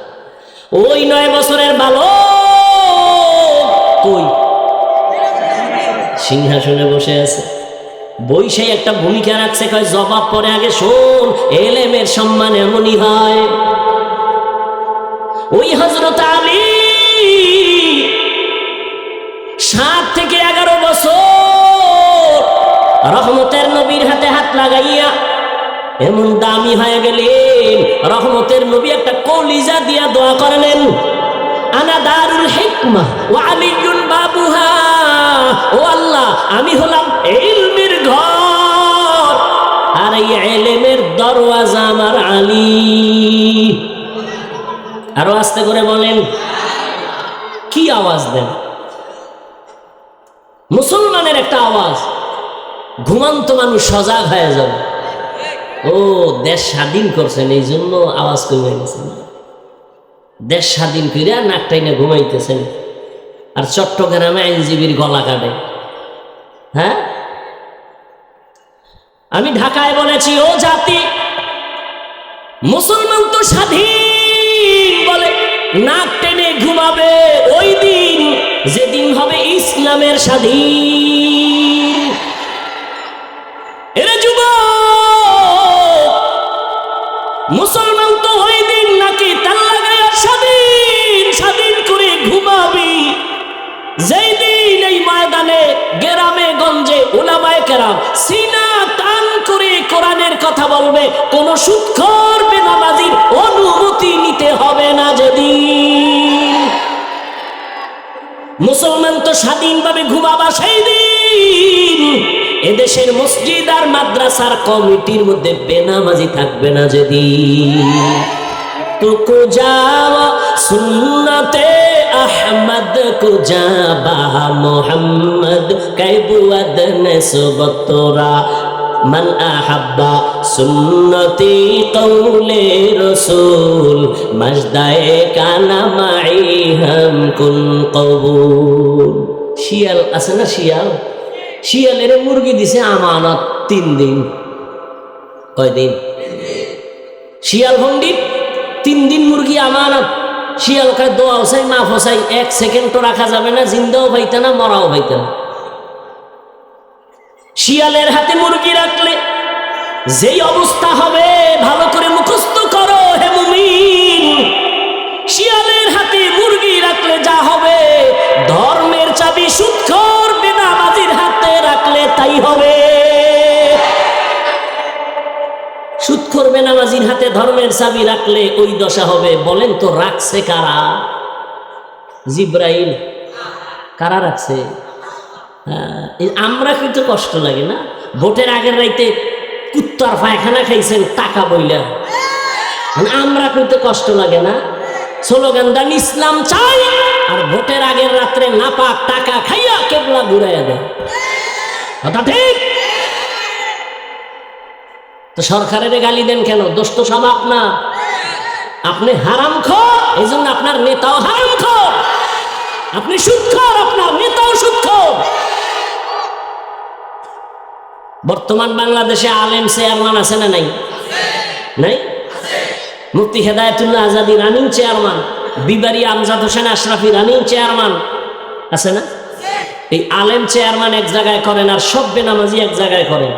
ওই 9 বছরের বালক কই? সিংহাসনে বসে আছে, বৈশাই একটা ভূমিকা রাখছে। কয় জবাব পরে আগে শোন, এলেমের সম্মান এমনই হয়। ওই হযরত আলী 7 থেকে 11 বছর রহমতের নবীর হাতে হাত লাগাইয়া এমন দামি হয়ে গেলেন, রহমতের নবী একটা কলিজা দিয়া দোয়া করলেন, আনা দারুল হিকমা ওয়া আলিয়ুন বাবুহা। ও আল্লাহ, আমি হলাম ইলমের ঘর, আর এই ইলমের দরওয়াজা আমার আলী। আরো আস্তে করে বলেন, কি আওয়াজ দেন? মুসলমানের একটা আওয়াজ, ঘুমন্ত মানুষ সজাগ হয়ে যাবে। ও দেশ স্বাধীন করছেন, এই জন্য আওয়াজ কমে গেছেন। দেশ স্বাধীন করিয়া নাক টাইনে ঘুমাইতেছেন, আর চট্টগ্রামে আইনজীবীর গলা কাটে। হ্যাঁ, আমি ঢাকায় বলেছি, ও জাতি, মুসলমান তো স্বাধীন বলে নাক টেনে ঘুমাবে ওই দিন যেদিন হবে ইসলামের স্বাধীন। এরে যুবক, মুসলমান তো ওই দিন নাকি তার লাগায় স্বাধীন স্বাধীন করে ঘুমাবি যেই দিন এই ময়দানে গ্রামে গঞ্জে উলামায়ে কেরাম সিনা টান করে কোরআনের কথা বলবে, কোন সুদখোর বেনামাজির অনুমতি নিতে হবে না যেদিন। মুসলমান তো স্বাধীনভাবে ঘুমাবা সেই দিন এদেশের মসজিদ আর মাদ্রাসার কমিটির মধ্যে বেনামাজি থাকবে না যেদিন। তুকু যাওয়া সুন্নতে আহমদ কুজা বাহা মোহাম্মদ কাইবুয়াদ নেসবতরা মান আহাব্বা সুন্নতি কৌলে রসুল মজদায়ে কানা মাই হাম কুন কবুল। শিয়াল আছে না, শিয়াল, শিয়ালের মুরগি দিছে আমানত 3 দিন। কয় দিন? শিয়াল পণ্ডিত 3 দিন মুরগি আমানত। শিয়াল কয় দোয়াও চাই মাফও চাই, 1 সেকেন্ড তো রাখা যাবে না, জিন্দাও পাইতে না মরাও পাইতে না। শিয়ালের হাতে মুরগি রাখলে যেই অবস্থা হবে ভালো করে মুখস্থ করো হে মুমিন। শিয়ালের চাবি সুদখোর বেনামাজির হাতে রাখলে তাই হবে। সুদখোর বেনামাজির হাতে ধর্মের চাবি রাখলে ওই দশা হবে। বলেন তো রাখছে কারা? জিব্রাইল। কারা রাখছে? আমরা কিন্তু কষ্ট লাগে না? ভোটের আগের রাইতে কুত্তার পায়খানা খাইছেন টাকা বইলা, আমরা কিন্তু কষ্ট লাগে না? স্লোগান দেন ইসলাম চাই, আর ভোটের আগের রাত্রে নাপাক টাকা খাইয়া কেবলা ঘুরাইয়া দেয়। কথা ঠিক? তো সরকারের গালি দেন কেন? দোষ তো সব আপনার। আপনি হারামখোর, এই জন্য আপনার নেতাও হারামখোর। আপনি সুদখোর, আপনার নেতাও সুদখোর। বর্তমান বাংলাদেশে আলেম চেয়ারম্যান আছে না নাই? নাই? মুফতি হেদায়েতুল্লাহ আজাদী রানিং চেয়ারম্যান, বিবারি আমজাদ হোসেন আশরাফি রানিং চেয়ারম্যান আছে না? এই আলেম চেয়ারম্যান এক জায়গায় করেন আর সব বেনামাজি এক জায়গায় করেন।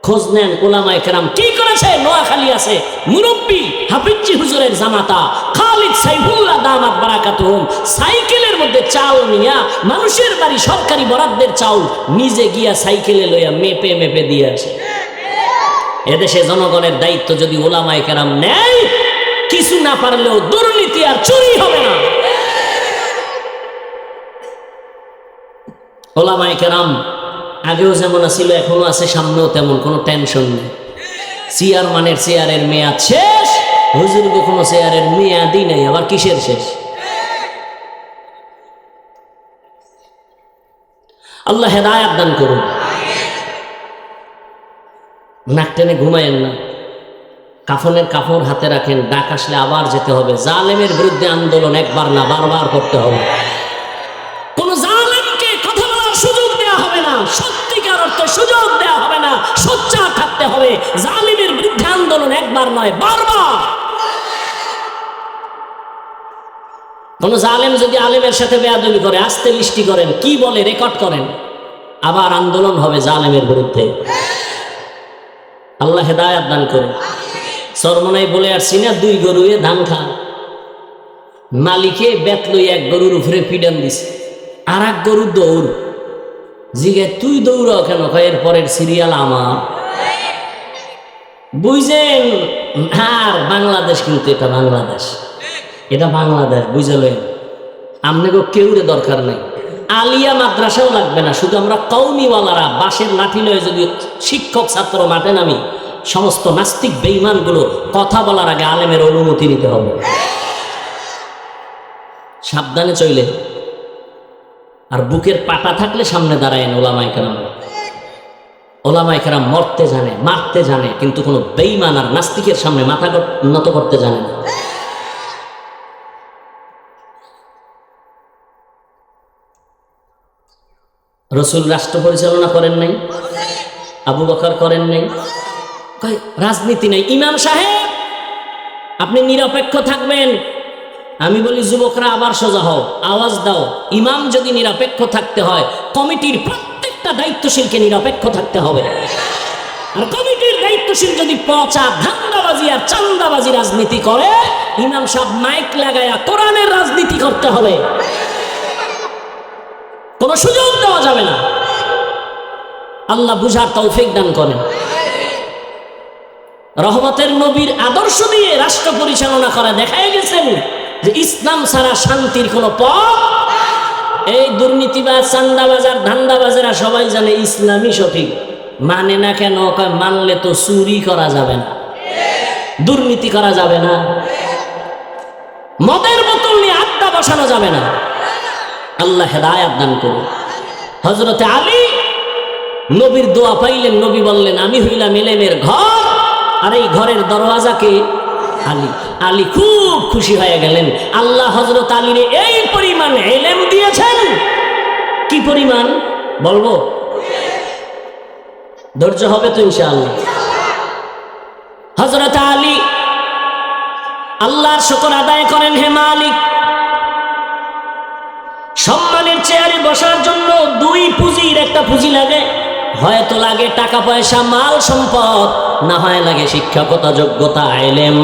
খোঁজ নেন উলামায়ে কেরাম কি করেছে। নোয়াখালী আছে মুরব্বী হাফিজি হুজুরের জামাতা খালিদ সাইফুল্লাহ দামাত বারাকাতুহুম, সাইকেলের মধ্যে চাল নিয়া মানুষের বাড়ি সরকারি বরাদ্দের চাউল নিজে গিয়া সাইকেলে লইয়া মেপে মেপে দিয়ে আসে। এদেশে জনগণের দায়িত্ব যদি উলামায়ে কেরাম নেয়, কিছু না পারলেও দুর্নীতি আর চুরি হবে না। উলামায়ে কেরাম আগেও যেমন ছিল এখনো আছে, সামনেও তেমন, কোনো টেনশন নেই। চেয়ারম্যানের চেয়ারের মেয়াদ শেষ, হুজুর কোনো চেয়ারের মেয়াদই নাই, আবার কিসের শেষ? আল্লাহ হেদায়েত দান করুন। নাক টেনে ঘুমায়েন না, কাফনের কাপড় হাতে রাখেন, ডাক আসলে আবার যেতে হবে। জালেমের বিরুদ্ধে আন্দোলন একবার না বারবার করতে হবে। কোন জালেমকে কথা বলার সুযোগ দেওয়া হবে না, সত্যিকার অর্থে সুযোগ দেওয়া হবে না, সোচ্চার থাকতে হবে। জালিমের বিরুদ্ধে আন্দোলন একবার নয় বারবার। কোন জালেম যদি আলেমের সাথে বেয়াদবি করে, আস্তে লিস্টি করেন, কি বলে রেকর্ড করেন, আবার আন্দোলন হবে জালেমের বিরুদ্ধে। আল্লাহ হেদায়েত দান করুন। সরমনাই বলে আসছি না, 2 গরুয়ে ধান খান, মালিকে বেত লই এক গরুর উপরে পিডান দিছে, আর এক গরু দৌড়। জিগে তুই দৌড় কেন? এর পরের সিরিয়াল আমার। বুঝেন? আর বাংলাদেশ কিন্তু এটা বাংলাদেশ, এটা বাংলাদেশ, বুঝলেন? আপনাকে কেউরে দরকার নাই, আলিয়া মাদ্রাসাও লাগবে না। শুধু আমরা কওমিওয়ালারা বাঁশের লাঠি লয়ে যদি শিক্ষক ছাত্র মাঠে নামি, সমস্ত নাস্তিক বেঈমানগুলো কথা বলার আগে আলেমের অনুমতি নিতে হবে। সাবধানে চলে, আর বুকের পাটা থাকলে সামনে দাঁড়ায়েন। ওলামায়ে কেরাম, ওলামায়ে কেরাম মরতে জানে, মারতে জানে, কিন্তু কোনো বেঈমান আর নাস্তিকের সামনে মাথা নত করতে জানে না। রসুল রাষ্ট্র পরিচালনা করেন নাই? আবু বকর করেন নাই? রাজনীতি নাই। ইমাম সাহেব আপনি নিরপেক্ষ থাকবেন। আমি বলি যুবকরা আবার সোজা হও, আওয়াজ দাও। ইমাম যদি নিরপেক্ষ থাকতে হয়, কমিটির প্রত্যেকটা দায়িত্বশীলকে নিরপেক্ষ থাকতে হবে। আর কমিটির দায়িত্বশীল যদি পচা ধান্দাবাজি আর চান্দাবাজি রাজনীতি করে, ইমাম সাহেব মাইক লাগায়া কোরআনের রাজনীতি করতে হবে। কোনো সুযোগ দেওয়া যাবে না। আল্লাহ বুঝার তৌফিক দান করেন। রহমতের নবীর আদর্শ দিয়ে রাষ্ট্র পরিচালনা করা দেখাই গেছেন যে ইসলাম ছাড়া শান্তির কোনো পথ। এই দুর্নীতিবাজ, চান্দাবাজার, ধান্দাবাজেরা সবাই জানে ইসলামই সঠিক, মানে না কেন? মানলে তো চুরি করা যাবে না, দুর্নীতি করা যাবে না, মদের বোতল নিয়ে আড্ডা বসানো যাবে না। আল্লাহ হেদায়েত দান করুন। হযরতে আলী নবীর দোয়া পাইলেন, নবী বললেন আমি হইলাম ইলমের ঘর, আর এই ঘরের দরওয়াজাকে আলী। আলী খুব খুশি হয়ে গেলেন। আল্লাহ হযরত আলীরে এই পরিমাণ ইলম দিয়েছেন। কি পরিমাণ বলবো? ধৈর্য হবে তো ইনশাআল্লাহ। হযরত আলী আল্লাহর শুকর আদায় করেন। হে মালিক, সম্মানের চেয়ারে বসার জন্য 2 পুঁজির একটা পুঁজি লাগে। হয়তো লাগে টাকা পয়সা, মাল সম্পদ, না হয় লাগে শিক্ষকতা, যোগ্যতা, ইলম।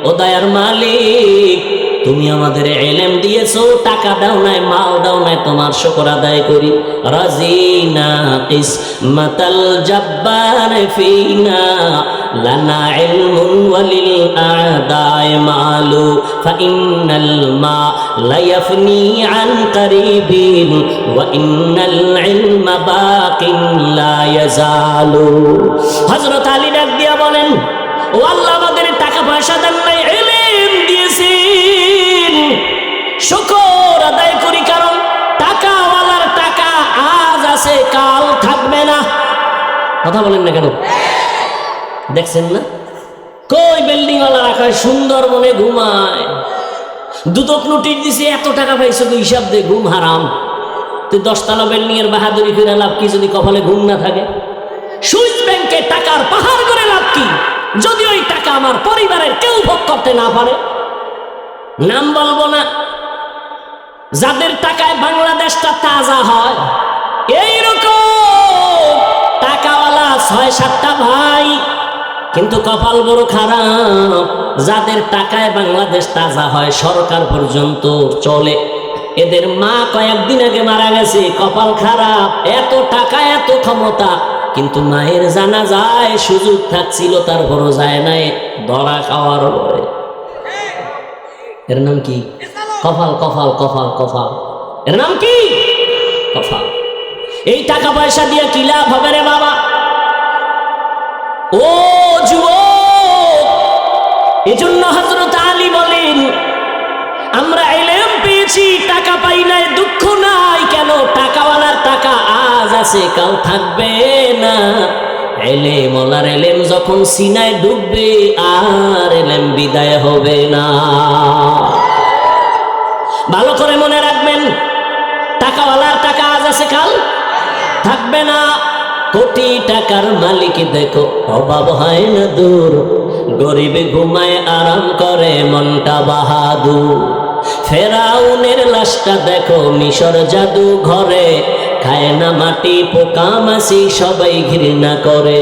ও দয়ার মালিক, তুমি আমাদের ইলম দিয়েছো, টাকা দাও নাই, মাল দাও নাই, তোমার শুকর আদায় করি। রাজিনা কিসমাতাল জাব্বার ফিনা লানা ইলমুন ওয়ালিল আদায় মালু ফাইন্নাল মা লা ইয়াফনি আন কারিবিন ওয়া ইন্নাল ইলমা বাকিন লা ইয়াজালু। হযরত আলী ডাক দিয়া বলেন, ও আল্লাহ, আমাদের টাকা পয়সা দেন নাই, ইলম দিয়েছেন, শুকর আদায় করি, কারণ টাকাওয়ালার টাকা আজ আছে কাল থাকবে না। কথা বলেন না কেন? দেখছেন না কই বিল্ডিং ওয়ালা রাখা সুন্দরবনে ঘুমায়, দুদক নোটিশ দিছে, এত টাকা পাইছো তো হিসাব দে, ঘুম হারাম। তুই 10 তলা বিল্ডিং এর বাহাদুরি করে লাভ কি যদি কপালে ঘুম না থাকে? সুইস ব্যাংকে টাকার পাহাড় করে লাভ কি যদি ওই টাকা আমার পরিবারের কেউ ভোগ করতে না পারে? নাম বলবো না, যাদের টাকায় বাংলাদেশটা তাজা হয়, এইরকম টাকাওয়ালা 6-7টা ভাই, কিন্তু কপাল বড় খারাপ। যাদের টাকায় বাংলাদেশ তাজা হয়, সরকার পর্যন্ত চলে, এদের মা কয়েকদিন আগে মারা গেছে, কপাল খারাপ, এত টাকা এত ক্ষমতা, কিন্তু মায়ের জানা যায় সুযোগ থাকছিল, তারপরও যায় নাই, ধরা খাওয়ার পরে। এর নাম কি? কপাল, কপাল, কপাল, কপাল। এর নাম কি? কপাল। এই টাকা পয়সা দিয়ে কি লাভ হবে রে বাবা? ও যুবক, এজন্য হযরত আলী বলেন, আমরা ইলম পেয়েছি, টাকা পাই নাই, দুঃখ নাই। কেন? টাকাওয়ালার টাকা আজ আছে কাল থাকবে না। ইলম ওয়ালার ইলম যখন সিনায় ডুববে, আর ইলম বিদায় হবে না। ভালো করে মনে রাখবেন, টাকাওয়ালার টাকা আজ আছে কাল থাকবে না। কোটি টাকার মালিক দেখো, অভাব হয় না দূর, গরিবে ঘুমায় আরাম করে মনটা বাহাদুর। ফেরাউনের লাশটা দেখো মিশর জাদু ঘরে, খায় না মাটি পোকা মাছি সবাই ঘৃণা করে।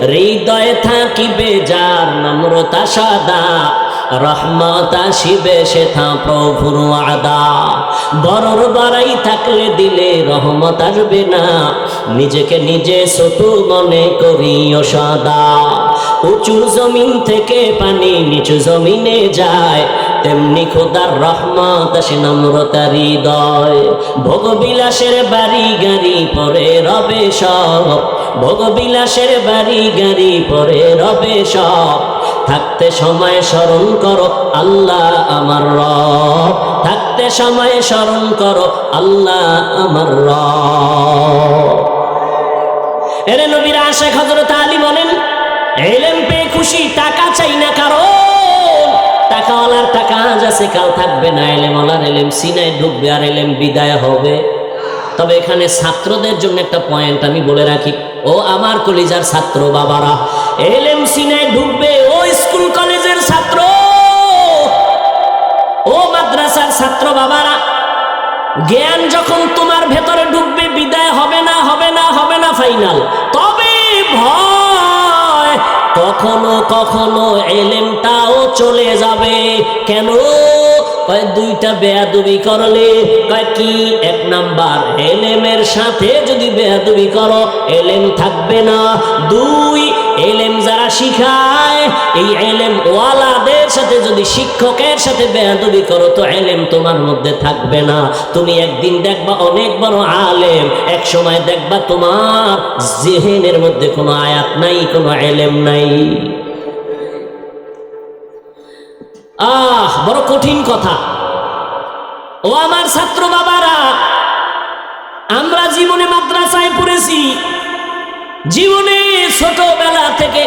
হৃদয়ে থাকিবে যার নম্রতা সাদা, রহমত আসিবে সেথা প্রভুর ওয়াদা। বড়র বাড়াই থাকলে দিলে রহমত আসবে না, নিজেকে নিজে ছোট মনে করিও সদা। উঁচু জমিন থেকে পানি নিচু জমিনে যায়, তেমনি খোদার রহমত আসে নম্রতার হৃদয়। ভোগবিলাসের বাড়ি গাড়ি পরে রবে সব, ভোগবিলাসের বাড়ি গাড়ি পরে রবে সব। থাকতে সময় স্মরণ করো আল্লাহ আমার রব, থাকতে সময় স্মরণ করো আল্লাহ আমার রব। এরে নবীর আশিক হযরত আলী বলেন, ইলম পেয়ে খুশি, টাকা চাই না, কারণ টাকাওয়ালার টাকা আজ আছে কাল থাকবে না। ইলম ওয়ালার ইলম সিনায় ডুববে, আর ইলম বিদায় হবে। তবে এখানে ছাত্রদের জন্য একটা পয়েন্ট আমি বলে রাখি, ও আমার কলিজার ছাত্র বাবারা, ইলম সিনায় ডুববে। ও স্কুল কলেজের ছাত্র, ও মাদ্রাসার ছাত্র বাবারা, জ্ঞান যখন তোমার ভেতরে ঢুকবে, বিদায় হবে না, হবে না, হবে না ফাইনাল। তবে ভয়, কখনো কখনো ইলমটাও চলে যাবে। কেন? কয় দুইটা বেয়াদবি করলে, কয় কি? 1 নাম্বার, ইলমের সাথে যদি বেয়াদবি করো, ইলম থাকবে না। 2, ইলম যারা শিখায়, এই ইলম ওয়ালাদের সাথে যদি শিক্ষকের সাথে বেয়াদবি করো, তো ইলম তোমার মধ্যে থাকবে না। তুমি একদিন দেখবা অনেক বড় আলেম, এক সময় দেখবা তোমার জিহনের মধ্যে কোনো আয়াত নাই, কোনো ইলম নাই। বড় কঠিন কথা। ও আমার ছাত্র বাবারা, আমরা জীবনে মাদ্রাসায় পড়েছি, জীবনে ছোটবেলা থেকে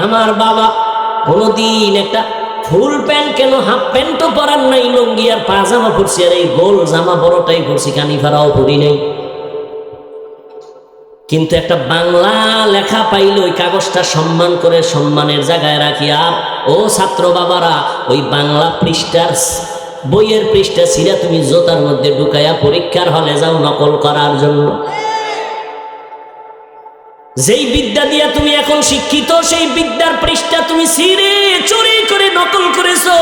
আমার বাবা কোনদিন একটা ফুল প্যান্ট, কেন হাফ প্যান্টও পরার নাই, লুঙ্গি আর পাজামা পরছি, আর এই গোল জামা বড়টাই পরছি, কানিফারাও পরি নাই। কিন্তু একটা বাংলা লেখা পাইলে ওই কাগজটা সম্মান করে সম্মানের জায়গায় রাখি। আর ও ছাত্র বাবারা, ওই বাংলা পৃষ্ঠার বইয়ের পৃষ্ঠা ছিঁড়া তুমি জোতার মধ্যে ঢুকাইয়া পরীক্ষার হলে যাও নকল করার জন্য। যেই বিদ্যা দিয়া তুমি এখন শিক্ষিত, সেই বিদ্যার পৃষ্ঠা তুমি ছিঁড়ে চুরি করে নকল করেছো,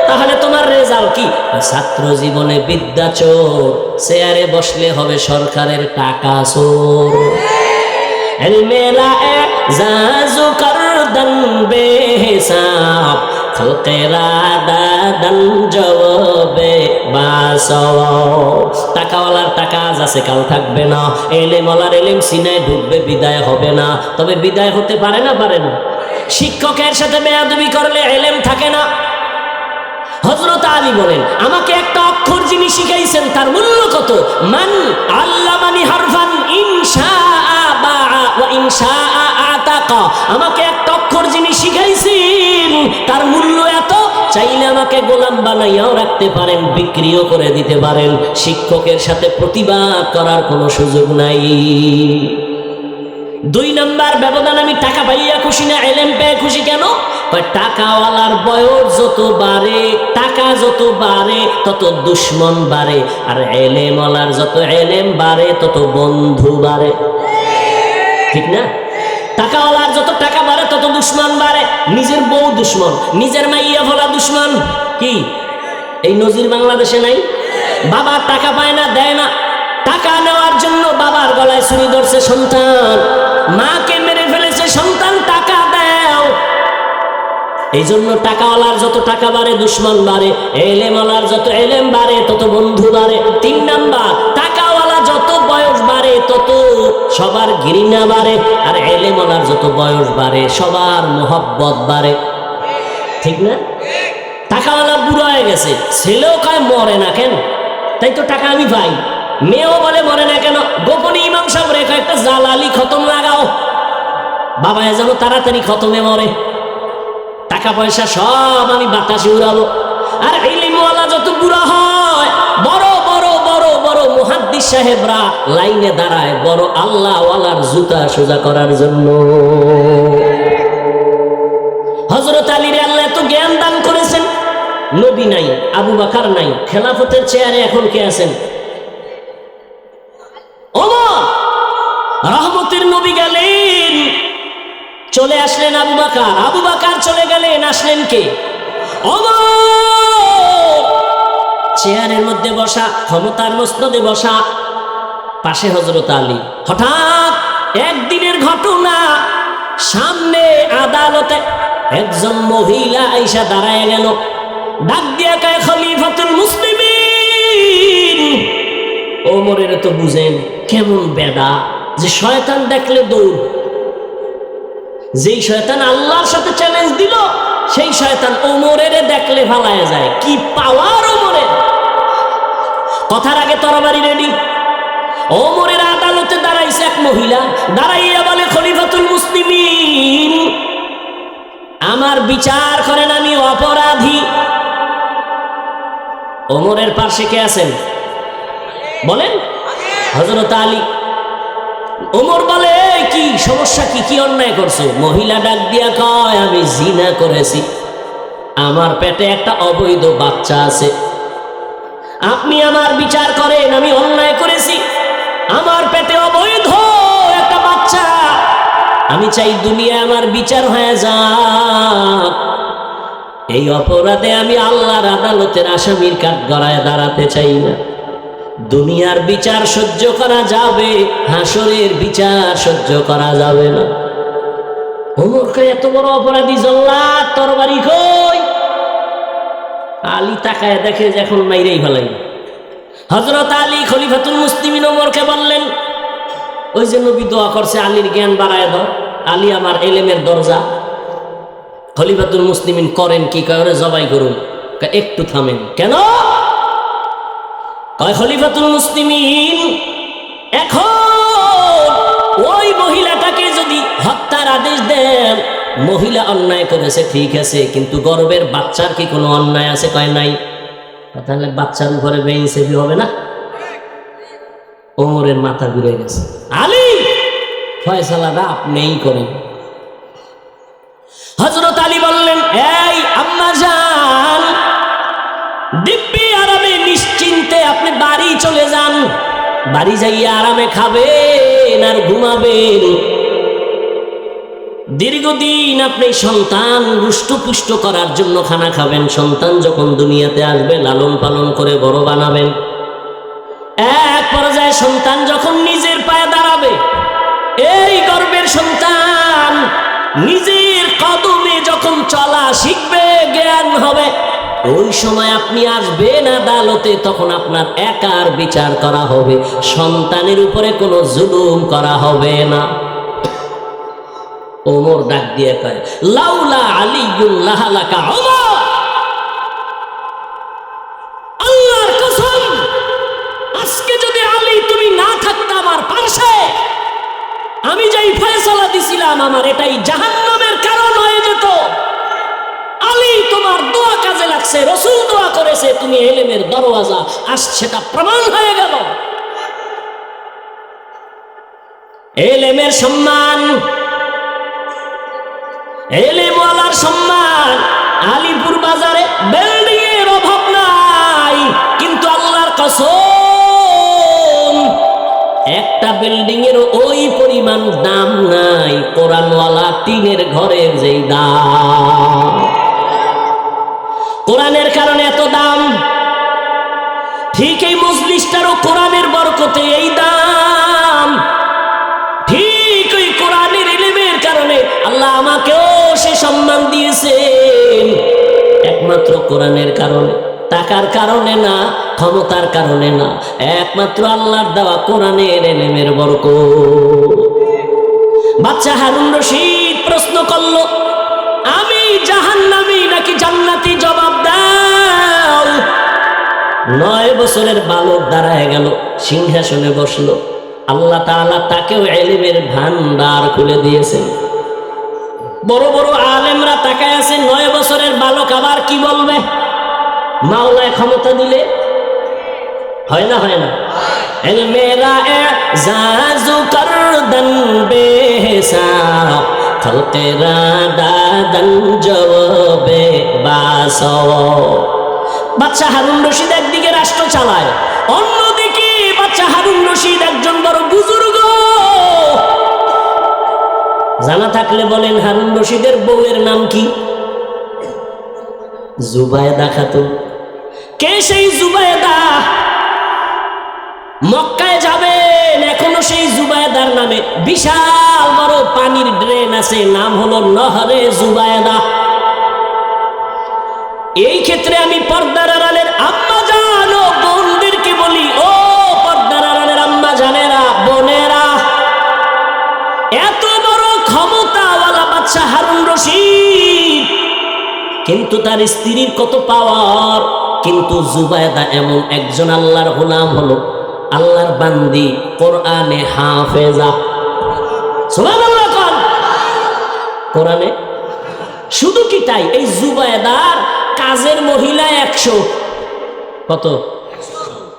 তাহলে তোমার রেজাল্ট কি? ছাত্র জীবনে বিদ্যা চোর, চেয়ারে বসলে হবে সরকারের টাকা চোর। মেলা জাজু করদন বেহিসাব খলকেরা দাদন জবাবে বাসও। টাকাওয়ালার টাকা আজ আছে কাল থাকবে না, এলেমওয়ালার এলেম সিনায় ঢুকবে বিদায় হবে না। তবে বিদায় হতে পারে না, পারে না। শিক্ষকের সাথে বেয়াদবি করলে এলেম থাকে না। হযরত আলী বলেন, আমাকে একটা অক্ষর যিনি শিখাইছেন তার মূল্য কত? মান আল্লামানি হারফান ইনশাআ বাআ ওয়া ইনশাআ আতাকা। আমাকে একটা অক্ষর যিনি শিখাইছেন তার মূল্য এত, চাইলে আমাকে গোলাম বানাইয়াও রাখতে পারেন, বিক্রিও করে দিতে পারেন। শিক্ষকের সাথে প্রতিবাদ করার কোনো সুযোগ নাই। 2 নাম্বার ব্যবধান, আমি টাকা পাইয়া খুশি না, এলেম পেয়ে খুশি। কেন? টাকাওয়ালার বয়স যত বাড়ে, টাকা যত বাড়ে তত দুশ্মন বাড়ে, আর এলেমওয়ালার যত এলেম বাড়ে তত বন্ধু বাড়ে। ঠিক না? টাকাওয়ালার যত টাকা বাড়ে তত দুশ্মন বাড়ে। নিজের বউ দুশ্মন, নিজের মাইয়া ভোলা দুশ্মন। কি এই নজির বাংলাদেশে নাই? বাবা টাকা পায় না, দেয় না, টাকা নেওয়ার জন্য বাবার গলায় ছুরি ধরছে সন্তান, মাকে মেরে ফেলেছে সন্তান, টাকা দাও। এই জন্য টাকাওয়ালার যত টাকা বাড়ে দুশ্মন বাড়ে, এলেমওয়ালার যত এলেম বাড়ে তত বন্ধু বাড়ে। 3 নাম্বার, টাকাওয়ালা যত বয়স বাড়ে তত সবার ঘৃণা বাড়ে, আর এলেমওয়ালার যত বয়স বাড়ে সবার মোহব্বত বাড়ে। ঠিক না? টাকাওয়ালা বুড়ো হয়ে গেছে, ছেলেও কয় মরে না কেন, তাই তো টাকা আমি পাই। মেয়েও বলে মরে না কেন, গোপনে ইমাম সাহেব রেখা একটা জালালি খতম লাগাও, বাবা যেন তাড়াতাড়ি খতমে মরে। টাকা পয়সা সব আমি বাতাসে উড়াবো। আর ইলমওয়ালা যত বুড়া হয়, বড় বড় বড় বড় মুহাদ্দিস সাহেবরা লাইনে দাঁড়ায় বড় আল্লাহওয়ালার জুতা সোজা করার জন্য। হযরত আলীর আল্লাহ এত জ্ঞান দান করেছেন, নবী নাই, আবু বকর নাই, খেলাফতের চেয়ারে এখন কে আছেন? ওমর। রহমতের নবী গেলেন, চলে আসলেন আবু বকর, আবু বকর চলে গেলেন, আসলেন কে? ওমর। চেয়ারের মধ্যে বসা, ক্ষমতার মসনদে বসা, পাশে হযরত আলী। হঠাৎ একদিনের ঘটনা, সামনে আদালতে একজন মহিলা আইসা দাঁড়ায় গেল, ডাক দিয়া কয়, খলিফাতুল মুসলিমিন। ওমরের তো বুঝেন কেমন বেদা, যে শয়তান দেখলে দৌড়। যেই শয়তান আল্লাহর সাথে চ্যালেঞ্জ দিল, সেই শয়তান ওমরের দেখলে ফালায় যায়। কি পাওয়ার ওমরের! কথার আগে তরবারি রেডি। ওমরের আদালতে দাঁড়াইছে এক মহিলা, দাঁড়াইয়া বলে, খলিফাতুল মুসলিমিন, আমার বিচার করেন, আমি অপরাধী। ওমরের পাশে কে আছেন বলেন? হযরত আলী। ওমর বলে, কি সমস্যা, কি কি অন্যায় করছো? মহিলা ডাক দিয়া কয়, আমি জিনা করেছি, আমার পেটে একটা অবৈধ বাচ্চা আছে, আপনি আমার বিচার করেন, আমি অন্যায় করেছি, আমার পেটে অবৈধ একটা বাচ্চা, আমি চাই দুনিয়ায় আমার বিচার হয়ে যাক। এই অপরাধে আমি আল্লাহর আদালতের আসামির কাঠগড়ায় দাঁড়াতে চাই না। দুনিয়ার বিচার সহ্য করা যাবে, হাসরের বিচার সহ্য করা যাবে না। ওমরকে এত বড় অপরাধী, জল্লাদ, তরবারি কই? আলী তাকায় দেখে যে এখন মাইরেই ফেলাই। হযরত আলী খলিফাতুল মুসলিমিন ওমরকে বললেন, ওই যে নবী দোয়া করছে, আলীর জ্ঞান বাড়ায় দাও, আলী আমার এলেমের দরজা। খলিফাতুল মুসলিমিন করেন কি? কয়, জবাই করুন। একটু থামেন। কেন? কয়, খলিফাতুল মুসলিমিন, এখন ওই মহিলাটাকে যদি হত্যার আদেশ দেন, মহিলা অন্যায় করেছে ঠিক আছে, কিন্তু গর্ভের বাচ্চার কি কোনো অন্যায় আছে? কয় নাই। তাহলে বাচ্চার উপরে বেইনসাফি হবে না? ওমরের মাথা ঘুরে গেছে। আলী, ফয়সালাটা আপনিই করেন। হযরত আলী বললেন, এই আম্মা জান, দিব্যি আরামে নিশ্চিন্তে আপনি বাড়ি চলে যান, বাড়ি যাইয়া আরামে খাবেন আর ঘুমাবেন। দীর্ঘদিন আপনি সন্তান রুষ্টপুষ্ট করার জন্য খানা খাবেন, সন্তান যখন দুনিয়াতে আসবে লালন পালন করে বড় বানাবেন। এক পর্যায়ে সন্তান যখন নিজের পায়ে দাঁড়াবে, এই গর্ভের সন্তান নিজের কদমে যখন চলা শিখবে, জ্ঞান হবে, ওই সময় আপনি আসবেন আদালতে, তখন আপনার একার বিচার করা হবে, সন্তানের উপরে কোনো জুলুম করা হবে না। ওমর ডাক দিয়ে কয়, লাউলা আলিয়্যুন লাহালাকা ওমর, আল্লাহর কসম, আজকে যদি আলী তুমি না থাকতে আমার পাশে, আমি যেই ফয়সালা দিছিলাম আমার এটাই জাহান্নামের কারণ হয়ে যেত। আলী তোমার দোয়া কাজে লাগছে, রাসূল দোয়া করেছে, তুমি ইলমের দরওয়াজা, আজ সেটা প্রমাণ হয়ে গেল। ইলমের সম্মান, ইলমওয়ালার সম্মান, আলীপুর বাজারে বিল্ডিং এর অভাব নাই, কিন্তু আল্লাহর কসম একটা বিল্ডিং এর ওই পরিমাণ দাম নাই কোরআনওয়ালা টিনের ঘরের যেই দাম। কোরআনের কারণে এত দাম, ঠিক এই মজলিসটারও কোরআনের বরকতে এই দাম, ঠিক ওই কোরআনের ইলমের কারণে আল্লাহ আমাকেও সে সম্মান দিয়েছেন, একমাত্র কোরআনের কারণে, টাকার কারণে না, ক্ষমতার কারণে না, একমাত্র আল্লাহর দেওয়া কোরআনের ইলমের বরকত। বাচ্চা হারুন রশিদ প্রশ্ন করলো, আমি জাহান্নামী নাকি জান্নাতি, জবাব দাও। 9 বছরের বালক দাঁড়ায় গেল, সিংহাসনে বসলো, আল্লাহ তাআলা তাকেও ইলমের ভান্ডার খুলে দিয়েছেন। বড় বড় আলেমরা তাকায় আছে, 9 বছরের বালক আবার কি বলবে? মাওলায় ক্ষমতা দিলে হয় না, হয় না? মেরা এজাজু করদন বেহিসাব, খলকেরা দাদন জবাবে বাসো। বাদশা হারুন রশিদ একদিকে রাষ্ট্র চালায়, অন্যদিকে বাদশা হারুন রশিদ একজন বড় বুজুর্গ। জানা থাকলে বলেন, হারুন রশিদের বউয়ের নাম কি? জুবায়দা খাতুন। কে সেই জুবায়দা? মক্কায় যাবেন, এখনো সেই জুবায়দার নামে বিশাল বড় পানির ড্রেন আছে, নাম হলো নহরে জুবায়দা। এই ক্ষেত্রে আমি পর্দার আড়ালের আম্মা জান ও বোনদেরকে বলি, ও পর্দার আড়ালের আম্মা জানেরা, বোনেরা, এত বড় ক্ষমতাওয়ালা বাদশা হারুন রশিদ, কিন্তু তার স্ত্রীর কত পাওয়ার, কিন্তু জুবায়দা এমন একজন আল্লাহর গোলাম, হলো আল্লাহর বান্দি, কোরআনে হাফেজা। সুবহানাল্লাহ কোন কোরআনে। শুধু কি তাই, এই জুবায়দার কাজের মহিলা 100, কত?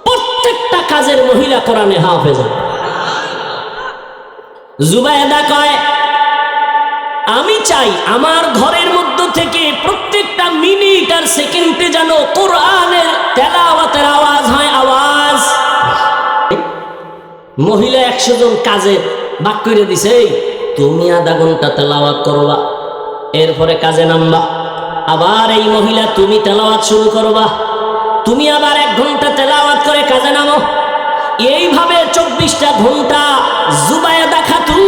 প্রত্যেকটা কাজের মহিলা কোরআনে হাফেজা। জুবায়দা কয়, আমি চাই আমার ঘরের মধ্য থেকে প্রত্যেকটা মিনিট আর সেকেন্ডে যেন কোরআনের তেলাওয়াতের আওয়াজ হয়, আওয়াজ। মহিলা 100 জন কাজে ভাগ করে দিছে, তুমি আধা ঘন্টা তেলাওয়াত করবা, এরপরে কাজে নামবা, আবার এই মহিলা তুমি তেলাওয়াত শুরু করবা, তুমি আবার 1 ঘন্টা তেলাওয়াত করে কাজে নামো। এইভাবে 24টা ঘন্টা জুবায়দা খাতুন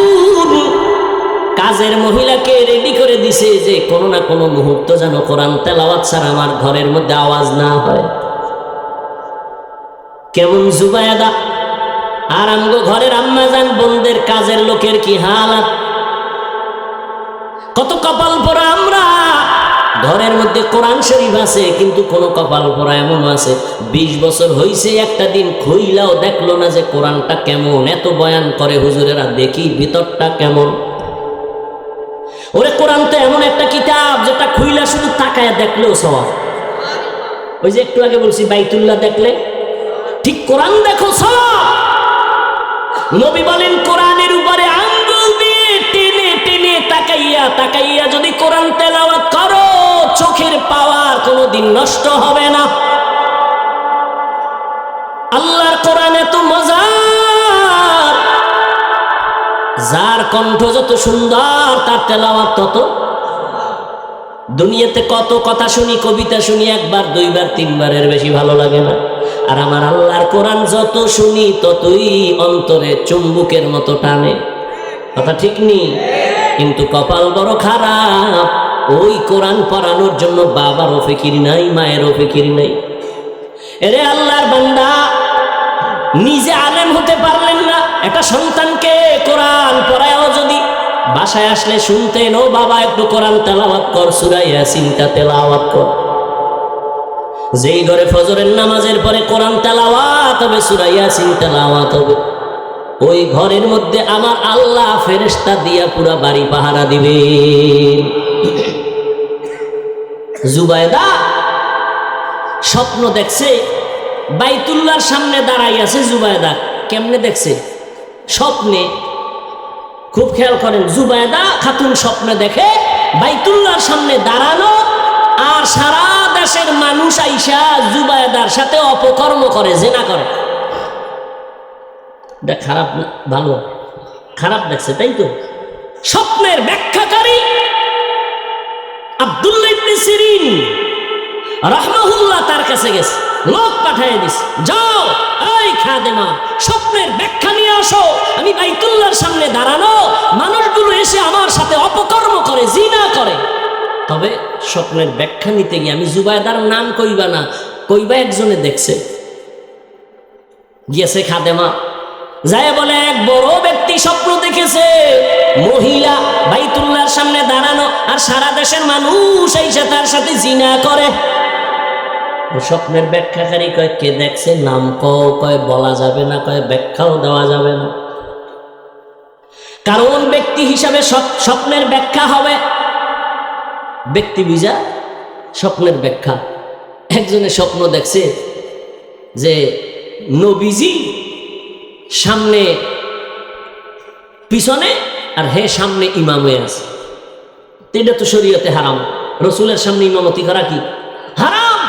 কাজের মহিলাকে রেডি করে দিছে যে কোনো না কোনো মুহূর্ত যেন কোরআন তেলাওয়াত ছাড়া আমার ঘরের মধ্যে আওয়াজ না হয়। কেমন জুবায়দা! আর আমগো ঘরের আম্মাজান বোনদের কাজের লোকের কি হালাত! কত কপাল পোড়া আমরা! ঘরের মধ্যে কোরআন শরীফ আছে, কিন্তু কোন কপাল পোড়া এমন আছে 20 বছর হইছে, একটা দিন খুইলাও দেখলো না যে কোরআনটা কেমন। এত বয়ান করে হুজুরেরা, দেখি ভিতরটা কেমন। ওরে কোরআন তো এমন একটা কিতাব যেটা খুইলা শুধু তাকায় দেখলেও সওয়াব। ওই যে একটু আগে বলছি বাইতুল্লাহ দেখলে, ঠিক কোরআন দেখো সওয়াব। নবী বলেন, কোরআনের উপরে আঙ্গুল দিয়ে টেনে টেনে তাকাইয়া তাকাইয়া যদি কোরআন তেলাওয়াত করো, চোখের পাওয়ার কোনোদিন নষ্ট হবে না। আল্লাহর কোরআন এত মজার, যার কণ্ঠ যত সুন্দর তার তেলাওয়াত তত। দুনিয়াতে কত কথা শুনি, কবিতা শুনি, একবার দুইবার তিনবারের বেশি ভালো লাগে না। আর আমার আল্লাহর কোরআন যত শুনি ততই অন্তরে চুম্বুকের মতো টানে। কথা ঠিক নেই? কিন্তু কপাল বড় খারাপ, ওই কোরআন পড়ানোর জন্য বাবারও ফিকির নাই, মায়েরও ফিকির নাই। এরে আল্লাহর বান্দা, নিজে আলেম হতে পারলেন না, একটা সন্তানকে কোরআন পড়ায়ও যদি বাসায় আসলে শুনতেন, ও বাবা একটু কোরআন তেলাওয়াত কর, সূরা ইয়াসিনটা তেলাওয়াত কর। যেই ঘরে ফজরের নামাজের পরে কোরআন তেলাওয়াত হবে, সূরা ইয়াসিন তেলাওয়াত হবে, ওই ঘরের মধ্যে আমার আল্লাহ ফেরেশতা দিয়া পুরা বাড়ি পাহারা দিবে। জুবায়দা স্বপ্ন দেখছে, বাইতুল্লাহর সামনে দাঁড়াই আছে জুবায়দা। কেমনে দেখছে? স্বপ্নে। খুব খেয়াল করেন, জুবায়দা খাতুন স্বপ্নে দেখে বাইতুল্লাহর সামনে দাঁড়ানো, আর সারা দেশের মানুষ আইসা জুবায়দার সাথে অপকর্ম করে, জিনা করে। খারাপ না? ভালো? খারাপ দেখছে, তাই তো? স্বপ্নের ব্যাখ্যাকারী আব্দুল্লাহ ইবনে সিরিন রাহমাহুল্লাহ তার কাছে গেছে, লোক পাঠিয়ে দিস, যাও এই খাদেমা স্বপ্নের ব্যাখ্যা নিয়ে আসো। আমি বাইতুল্লাহর সামনে দাঁড়ানো, মানুষগুলো এসে আমার সাথে অপকর্ম করে, জিনা করে। তবে স্বপ্নের ব্যাখ্যা নিতে গিয়ে আমি জুবায়দার নাম কইবা না, কইবা একজনে দেখছে। গিয়েছে খাদেমা, যায় বলে এক বড় ব্যক্তি স্বপ্ন দেখেছে, মহিলা বাইতুল্লাহর সামনে দাঁড়ানো, আর সারা দেশের মানুষ এসে তার সাথে জিনা করে। স্বপ্নের ব্যাখ্যাকারী কয়, কে দেখছে? নাম কয় বলা যাবে না, কয় ব্যাখ্যাও দেওয়া যাবে না। কারণ ব্যক্তি হিসাবে স্বপ্নের ব্যাখ্যা হবে, ব্যক্তি বুঝা স্বপ্নের ব্যাখ্যা। একজনে স্বপ্ন দেখছে যে নবীজি সামনে পিছনে, আর হে সামনে ইমাম হয়ে আছে। এটা তো শরীয়তে হারাম, রসুলের সামনে ইমামতি করা কি হারাম।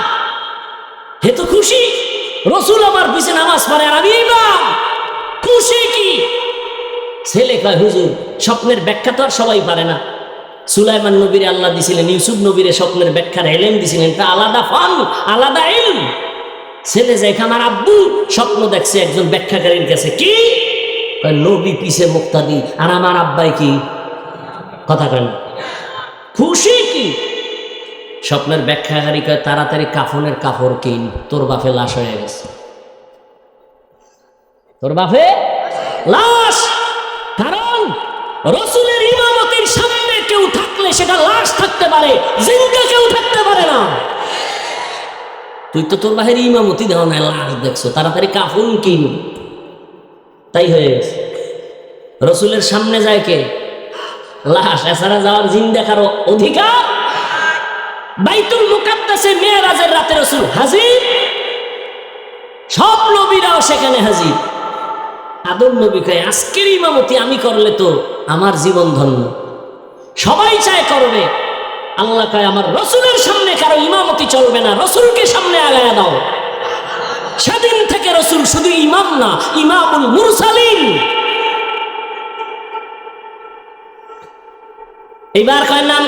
হে তো খুশি, রসুল আমার পিছনে নামাজ পড়ে আর আমি ইমাম, খুশি কি? ছেলে কয়, হুজুর স্বপ্নের ব্যাখ্যা তো আর সবাই পারে না। সুলাইমান নবীরে আল্লাহ দিছিলেন, ইউসুফ নবীরে স্বপ্নের ব্যাখ্যার এলেম দিছিলেন, এটা আলাদা ফান, আলাদা ইলম। ছেলে যায়, আমার আব্বু স্বপ্ন দেখছে একজন ব্যাখ্যাকারীর কাছে। কি? নবী পিছে মুক্তাদি, আর আমার আব্বাই কি? কথা কেন? খুশি কি? স্বপ্নের ব্যাখ্যাকারী কয়, তাড়াতাড়ি কাফনের কাপড় কিন, তোর বাপে লাশ হয়ে গেছে। তোর বাপে লাশ। কারণ রসুলের ইমামতির সামনে কেউ থাকলে সেটা লাশ থাকতে পারে, জিন্দা কেউ থাকতে পারে না। তুই তো তোর বাহিরে ইমামতি দেওয়া নাই, লাশ দেখছো, তাড়াতাড়ি কাফন কিন। তাই হয়ে গেছে। রসুলের সামনে যায় কে? লাশ। এছাড়া যাওয়ার জিন দেখার অধিকার। বাইতুল মুকাদ্দাসে মেরাজের রাতে রসুল হাজির, সব নবীরাও সেখানে হাজির। আদম নবী কয়, আজকের ইমামতি আমি করলে তো আমার জীবন ধন্য। সবাই চায় করবে। আল্লাহ কয়, আমার রসুলের সামনে কারো ইমামতি চলবে না, রসুলকে সামনে আগায়া দাও। সেদিন থেকে রসুল শুধু ইমাম না, ইমামুল মুরসালিন। এবার কয় নাম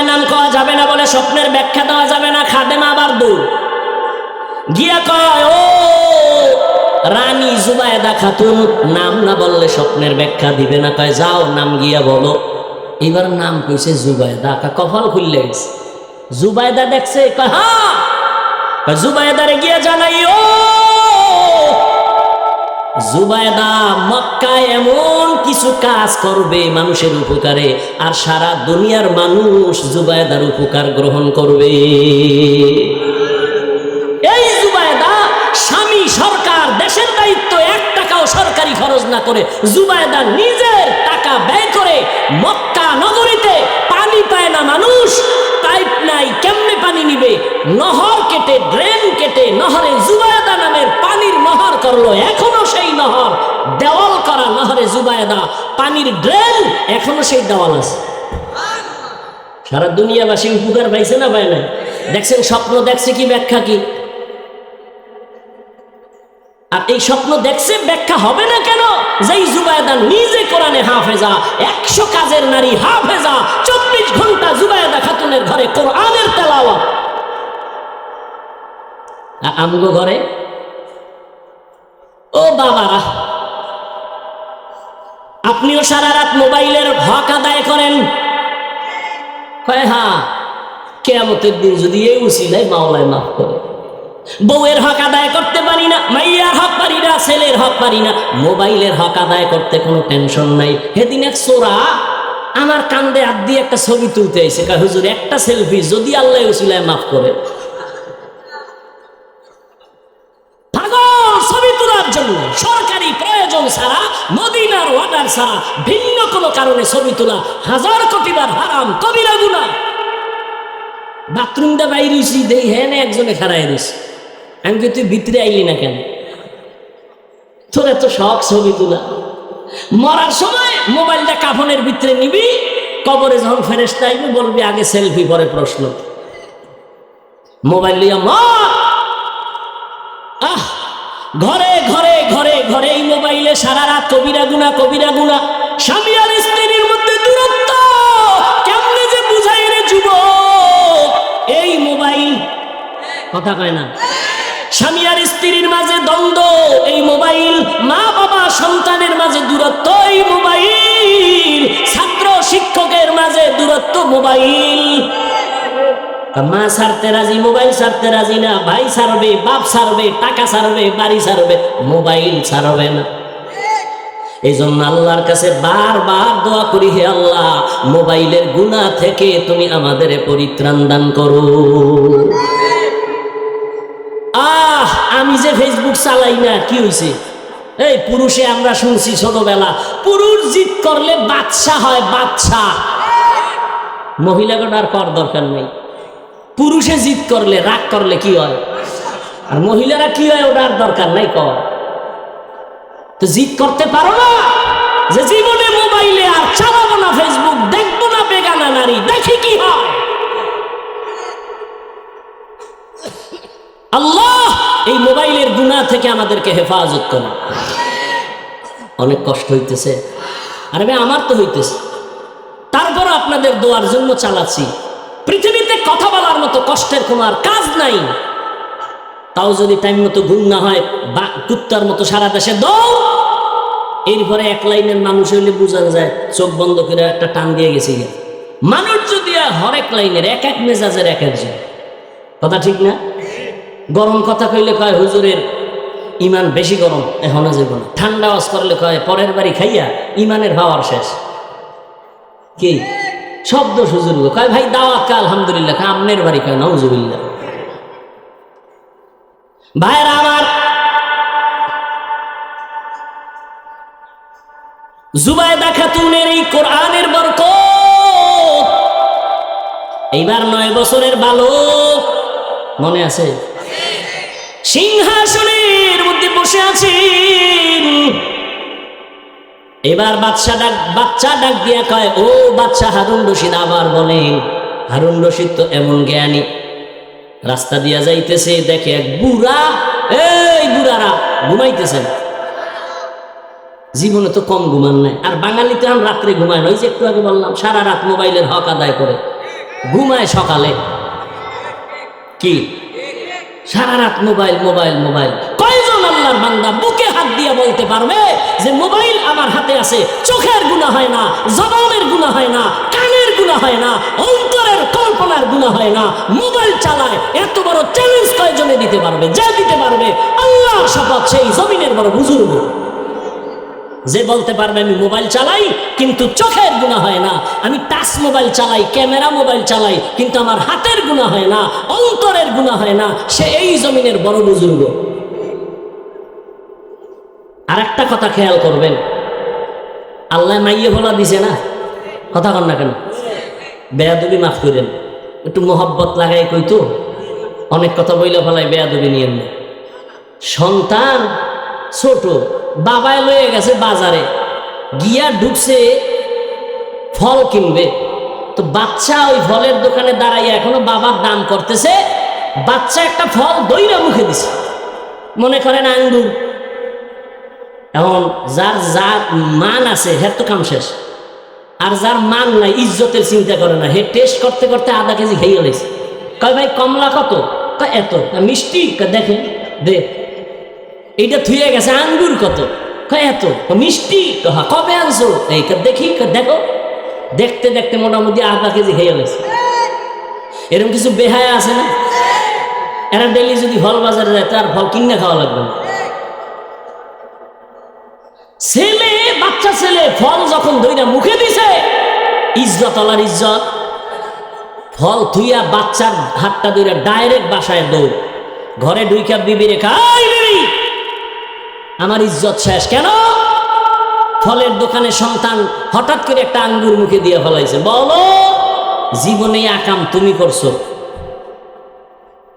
নাম কওয়া যাবে না বলে স্বপ্নের ব্যাখ্যা দেওয়া যাবে না। খাদেমা আবার দূর গিয়া কয়, ও রানী জুবায়দা খাতুন, নাম না বললে স্বপ্নের ব্যাখ্যা দিবে না। কয়, যাও নাম গিয়া বলো। এবার নাম কইছে জুবায়দা। কপাল খুললে গেছে। জুবায়দা দেখছে, কয় হ্যাঁ। জুবায়দারে গিয়া জানাই, ও জুবায়দা মক্কায় এমন কিছু কাজ করবে মানুষের উপকারে, আর সারা দুনিয়ার মানুষ জুবায়দার উপকার গ্রহণ করবে। এই জুবায়দা স্বামী সরকার, দেশের দায়িত্ব, 1 টাকাও সরকারি খরচ না করে জুবায়দা নিজের টাকা ব্যয় করে মক্কা নগরীতে পানি পায় না মানুষ, পাইপ নাই, কেমনে পানি নিবে? নহর কেটে, ড্রেন কেটে নহরে জুবায়দা নামের পানির নহর করলো। এখনো সেই নহর, দেওয়াল করা নহরে জুবায়দা, পানির ড্রেন, এখনো সেই দেওয়াল আছে। সারা দুনিয়াবাসী উপকার পাইছে না পায় না? দেখছেন স্বপ্ন দেখছে কি ব্যাখ্যা কি? আর এই স্বপ্ন দেখছে, ব্যাখ্যা হবে না কেন? যেই জুবায়দা নিজে কোরআন কোরআনে হাফেজা, 100 কাজের নারী হাফেজা, 24 ঘন্টা জুবায়েদা খাতুনের ঘরে কোরআনের তেলাওয়াত। আমগো ঘরে ও বাবারা, আপনিও সারা রাত মোবাইলের হক আদায় করেন। হ্যাঁ, কিয়ামতের দিন যদি এই উসিলায় মাওলায় মাফ করে। বউয়ের হক আদায় করতে পারি না, মাইয়ার হক পারি না, ছেলের হক পারি না, মোবাইলের হক আদায় করতে কোনো টেনশন নাই। সেদিন এক চোরা আমার কান্দে হাত দিয়ে একটা ছবি তুলতে এসে কয়, হুজুর একটা সেলফি যদি আল্লাহ উসিলায় মাফ করে। ছবি তোলার জন্য সরকারি প্রয়োজন ছাড়া, মদিনার অর্ডার ছাড়া ভিন্ন কোনো কারণে ছবি তোলা 1000 কোটিবার হারাম, কবিরা গুনাহ। বাথরুমটা বাইরেছি দেই, হ্যাঁ না একজনে খাড়াই দিস। আমি কি তুই ভিতরে আইলি না কেন? তোর এত শখ ছবি তোলা। মরার সময় মোবাইলটা কাফনের ভিতরে নিবি, কবরে যখন ফেরেশতা আইবে বলবি আগে সেলফি পরে প্রশ্ন। মোবাইল লিয়া মর। আহ, ঘরে ঘরে ঘরে ঘরে এই মোবাইলে সারা রাত কবিরা গুনাহ, কবিরা গুনাহ। স্বামী আর স্ত্রীর মধ্যে দূরত্ব কেমনে যে বুঝাই রে যুবক। এই মোবাইল কথা কয় না। স্বামী আর স্ত্রীর মাঝে দ্বন্দ্ব, এই মোবাইল। মা বাবা সন্তানের মাঝে দূরত্ব, এই মোবাইল। ছাত্র শিক্ষকের মাঝে দূরত্ব, মোবাইল। মা ছাড়তে রাজি, মোবাইল ছাড়তে রাজি না। ভাই ছাড়বে, বাপ ছাড়বে, টাকা ছাড়বে, বাড়ি ছাড়বে, মোবাইল ছাড়বে না। এই জন্য আল্লাহর কাছে বারবার দোয়া করি, হে আল্লাহ মোবাইলের গুনাহ থেকে তুমি আমাদের পরিত্রাণ দান করো। আমি যে ফেসবুক চালাই না, কি হয়েছে? এই পুরুষে আমরা শুনছি ছোটবেলা, পুরুষ জিদ করলে বাদশা হয়, বাদশা। মহিলাকে আর কর দরকার নেই। পুরুষে জিদ করলে, রাগ করলে কি হয়, আর মহিলারা কি হয় ওটার দরকার নাই কর। তো জিদ করতে পারো না যে জীবনে মোবাইলে আর চালাবো না, ফেসবুক দেখবো না, বেগানা নারী দেখি কি হয়। আল্লাহ এই মোবাইলের গুনাহ থেকে আমাদেরকে হেফাজত করুন। অনেক কষ্ট হইতেছে, আরে ভাই আমার তো হইতেছে, তারপর আপনাদের দোয়ার জন্য চালাচ্ছি। পৃথিবীতে কথা বলার মতো কষ্টের কোনো আর কাজ নাই। তাও যদি টাইম মতো ঘুম না হয়, বা কুত্তার মতো সারা দেশে দৌড়। এরপরে এক লাইনের মানুষ হইলে বোঝা যায় চোখ বন্ধ করে একটা টান দিয়ে গেছে। মানুষ যদি হরেক লাইনের এক এক মেজাজের এক একজন, কথা ঠিক না? গরম কথা কইলে কয় হুজুরের ইমান বেশি গরম, এখনো যাব না। ঠান্ডা ওয়াজ করলে কয় পরের বাড়ি খাইয়া ইমানের পাওয়ার শেষ। কি শব্দ হুজুর কয় ভাই দাওয়াত কা আলহামদুলিল্লাহ, আমনের বাড়ি কয় নাউজুবিল্লাহ। ভাইরা আমার, জুবায়েদা খাতুনের এই কোরআনের বরকত। এইবার 9 বছরের বালক, মনে আছে? সিংহাসনের মধ্যে বসে আছেন। এবার বাচ্চা ডাক দিয়া কয়, ও বাচ্চা হারুন রশিদ। আবার বলেন, হারুন রশিদ তো এমন জ্ঞানী, রাস্তা দিয়া যাইতেছে, দেখে এক বুড়া। এই বুড়ারা ঘুমাইতেছেন, জীবনে তো কম ঘুমান নাই। আর বাঙালি তো এখন রাত্রে ঘুমায় না, ওই যে একটু আগে বললাম সারা রাত মোবাইলের হক আদায় করে, ঘুমায় সকালে। কি সারা রাত মোবাইল মোবাইল মোবাইল। কয়জন আল্লাহর বান্দা বুকে হাত দিয়ে বলতে পারবে যে মোবাইল আমার হাতে আছে, চোখের গুনাহ হয় না, জবানের গুনাহ হয় না, কানের গুনাহ হয় না, অন্তরের কল্পনার গুনাহ হয় না, মোবাইল চালায়? এত বড় চ্যালেঞ্জ কয়জনে দিতে পারবে? যা দিতে পারবে আল্লাহর শপথ সেই জমিনের বড় বুজুর্গ। যে বলতে পারবে আমি মোবাইল চালাই কিন্তু চোখের গুনাহ হয় না, আমি টাচ মোবাইল চালাই, ক্যামেরা মোবাইল চালাই কিন্তু আমার হাতের গুনাহ হয় না, অন্তরের গুনাহ হয় না, সে এই জমিনের বড় বুজুর্গ। আর একটা কথা খেয়াল করবেন, আল্লাহ মাইয়ে ভোলা দিছে না, কথা কন না কেন? বেয়াদবি মাফ করেন, একটু মোহাব্বত লাগাই কইতো, অনেক কথা বইলে ফেলাই, বেয়াদবি নিয়েন না। সন্তান ছোট, বাবায় লয়ে গেছে বাজারে, গিয়া ঢুকছে ফল কিনবে, তো বাচ্চা ওই ফলের দোকানে দাঁড়াইয়া এখনো বাবার দাম করতেছে। বাচ্চা একটা ফল দইরা মুখে দিছে, মনে করেন আঙ্গুর। এখন যার যার মান আছে হের তো কাম শেষ, আর যার মান নাই ইজ্জতের চিন্তা করে না, হে টেস্ট করতে করতে আধা কেজি খেয়ে গেছে। কয় ভাই কমলা কত? কয় এত। মিষ্টি? দেখেন দে। এইটা থুয়ে গেছে। আঙ্গুর কত? কয় এত। মিষ্টি? কবে আনছো? এই দেখি, দেখো। দেখতে দেখতে মোটামুটি আধা কেজি খেয়ে গেছে। এরকম কিছু বেহায়া আছে না? এরা ডেলি যদি ফল বাজারে যায় তার ফল কিনে খাওয়া লাগবে না। ছেলে, বাচ্চা ছেলে ফল যখন ধইরা মুখে দিছে, ইজ্জত আলার ইজ্জত। ফল থুইয়া বাচ্চার হাতটা ধইরা ডাইরেক্ট বাসায় দৌড়। ঘরে ঢুইকা বিবিরে খাই, বিবি আমার ইজ্জত শেষ। কেন? ফলের দোকানে সন্তান হঠাৎ করে একটা আঙ্গুর মুখে দিয়ে ফেলাইছে। বলো জীবনে আকাম তুমি করছো?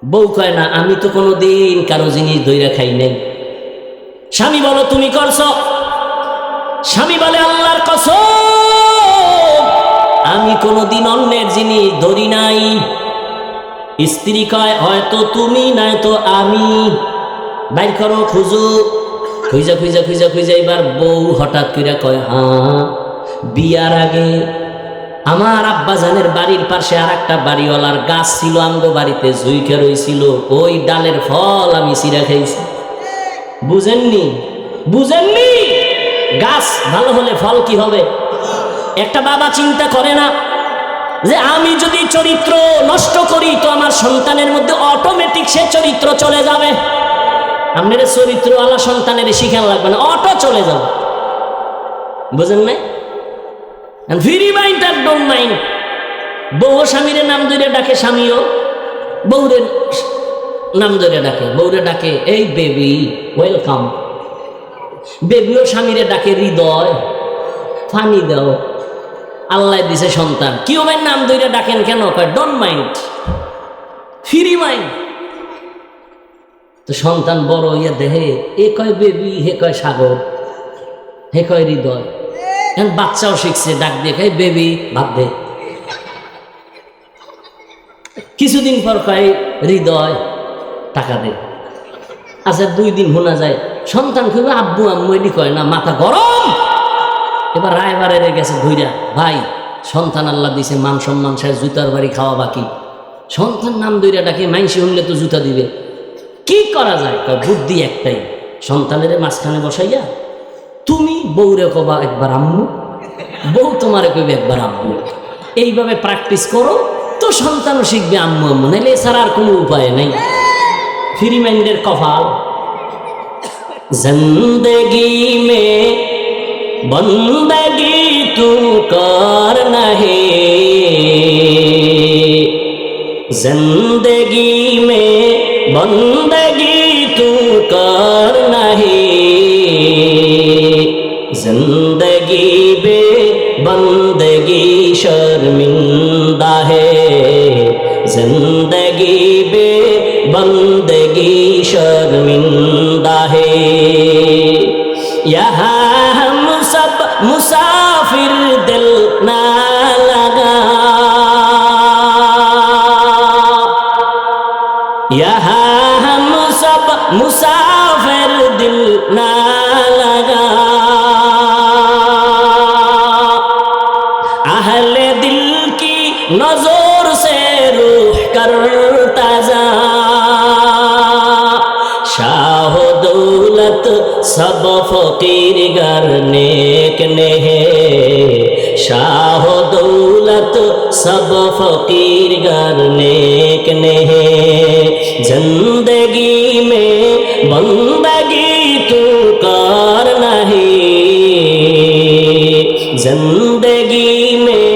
বউ কয় না, আমি তো কোনোদিন কারো জিনিস ধইরা খাই নাই। স্বামী বলো তুমি করছো? স্বামী বলে আল্লাহর কসম আমি কোনোদিন অন্যের জিনিস ধরি নাই। স্ত্রী কয় হয়তো তুমি নয়তো আমি, বাইর করো, খুঁজো। খুঁজা খুঁজা খুঁজা খুঁজা এবার বউ হঠাৎ করে কয় হ্যাঁ, বিয়ার আগে আমার আব্বাজানের বাড়ির পাশে আর একটা বাড়িওয়ালার গাছ ছিল, আমগো বাড়িতে জুইকে রইছিল, ওই ডালের ফল আমি চিরা খাইছি। বুঝেননি? বুঝেননি? গাছ ভালো হলে ফল কি হবে? একটা বাবা চিন্তা করে না যে আমি যদি চরিত্র নষ্ট করি তো আমার সন্তানের মধ্যে অটোমেটিক সে চরিত্র চলে যাবে। আপনার চরিত্র আলা সন্তানের শিখান লাগবে না, অটো চলে যাবে। বুঝেন নাই? ফ্রি মাইন্ড আর ডোন্ট মাইন্ড। বউ স্বামীর নাম ধরে ডাকে, স্বামীও বউরের নাম ধরে ডাকে। বউরে ডাকে এই বেবি ওয়েলকাম। বেবিও স্বামীরে ডাকে হৃদয়, ফানি দাও। আল্লাহ দিছে সন্তান, কেউ ভাই নাম ধরে ডাকেন কেন? কয় ডোন্ট মাইন্ড, ফ্রি মাইন্ড। তো সন্তান বড় হইয়া দেহে এ কয় বেবি, হে কয় সাগর, হে কয় হৃদয়। এখন বাচ্চাও শিখছে ডাক দিয়ে কয় বেবি ভাব দে। কিছুদিন পর কয় হৃদয় টাকা দে। আচ্ছা 2 দিন শোনা যায় সন্তান খুবই আব্বু আম্মু এটি কয় না, মাথা গরম। এবার রায়বারের গেছে ধইরা, ভাই সন্তান আল্লাহ দিছে, মান সম্মান শেষ, জুতার বাড়ি খাওয়া বাকি। সন্তান নাম ধইরা ডাকে, মাইনসি শুনলে তো জুতা দিবে। কি করা যায়? কয় বুদ্ধি একটাই, সন্তানের মাঝখানে বসাইয়া তুমি বউরে কবা একবার আম্মু, বউ তোমারে কইবে একবার আব্বু। এইভাবে প্র্যাকটিস করো তো সন্তানও শিখবে আম্মু আম্মু, নাইলে এছাড়া আর কোনো উপায় নেই। ফ্রি মাইন্ডের কপাল। জিন্দগি মে বন্দগি তু কর নাহি, জিন্দগি মে বন্দগি তু কর নাহি, জিন্দগি বে বন্দগি শর্মিন্দা হে, जिंदगी बे बंदगी शर्मिंदा है। यहाँ हम सब मुसाफिर दिल ना लगा, यहाँ हम सब मुसाफिर दिल ना लगा, अहले दिल की नजर से रूह करता जा, शाह दौलत सब फकीर गर नेक ने है, शाह दौलत सब फकीर गर नेक ने है, जिंदगी में बंदगी तू कर नहीं, जिंदगी में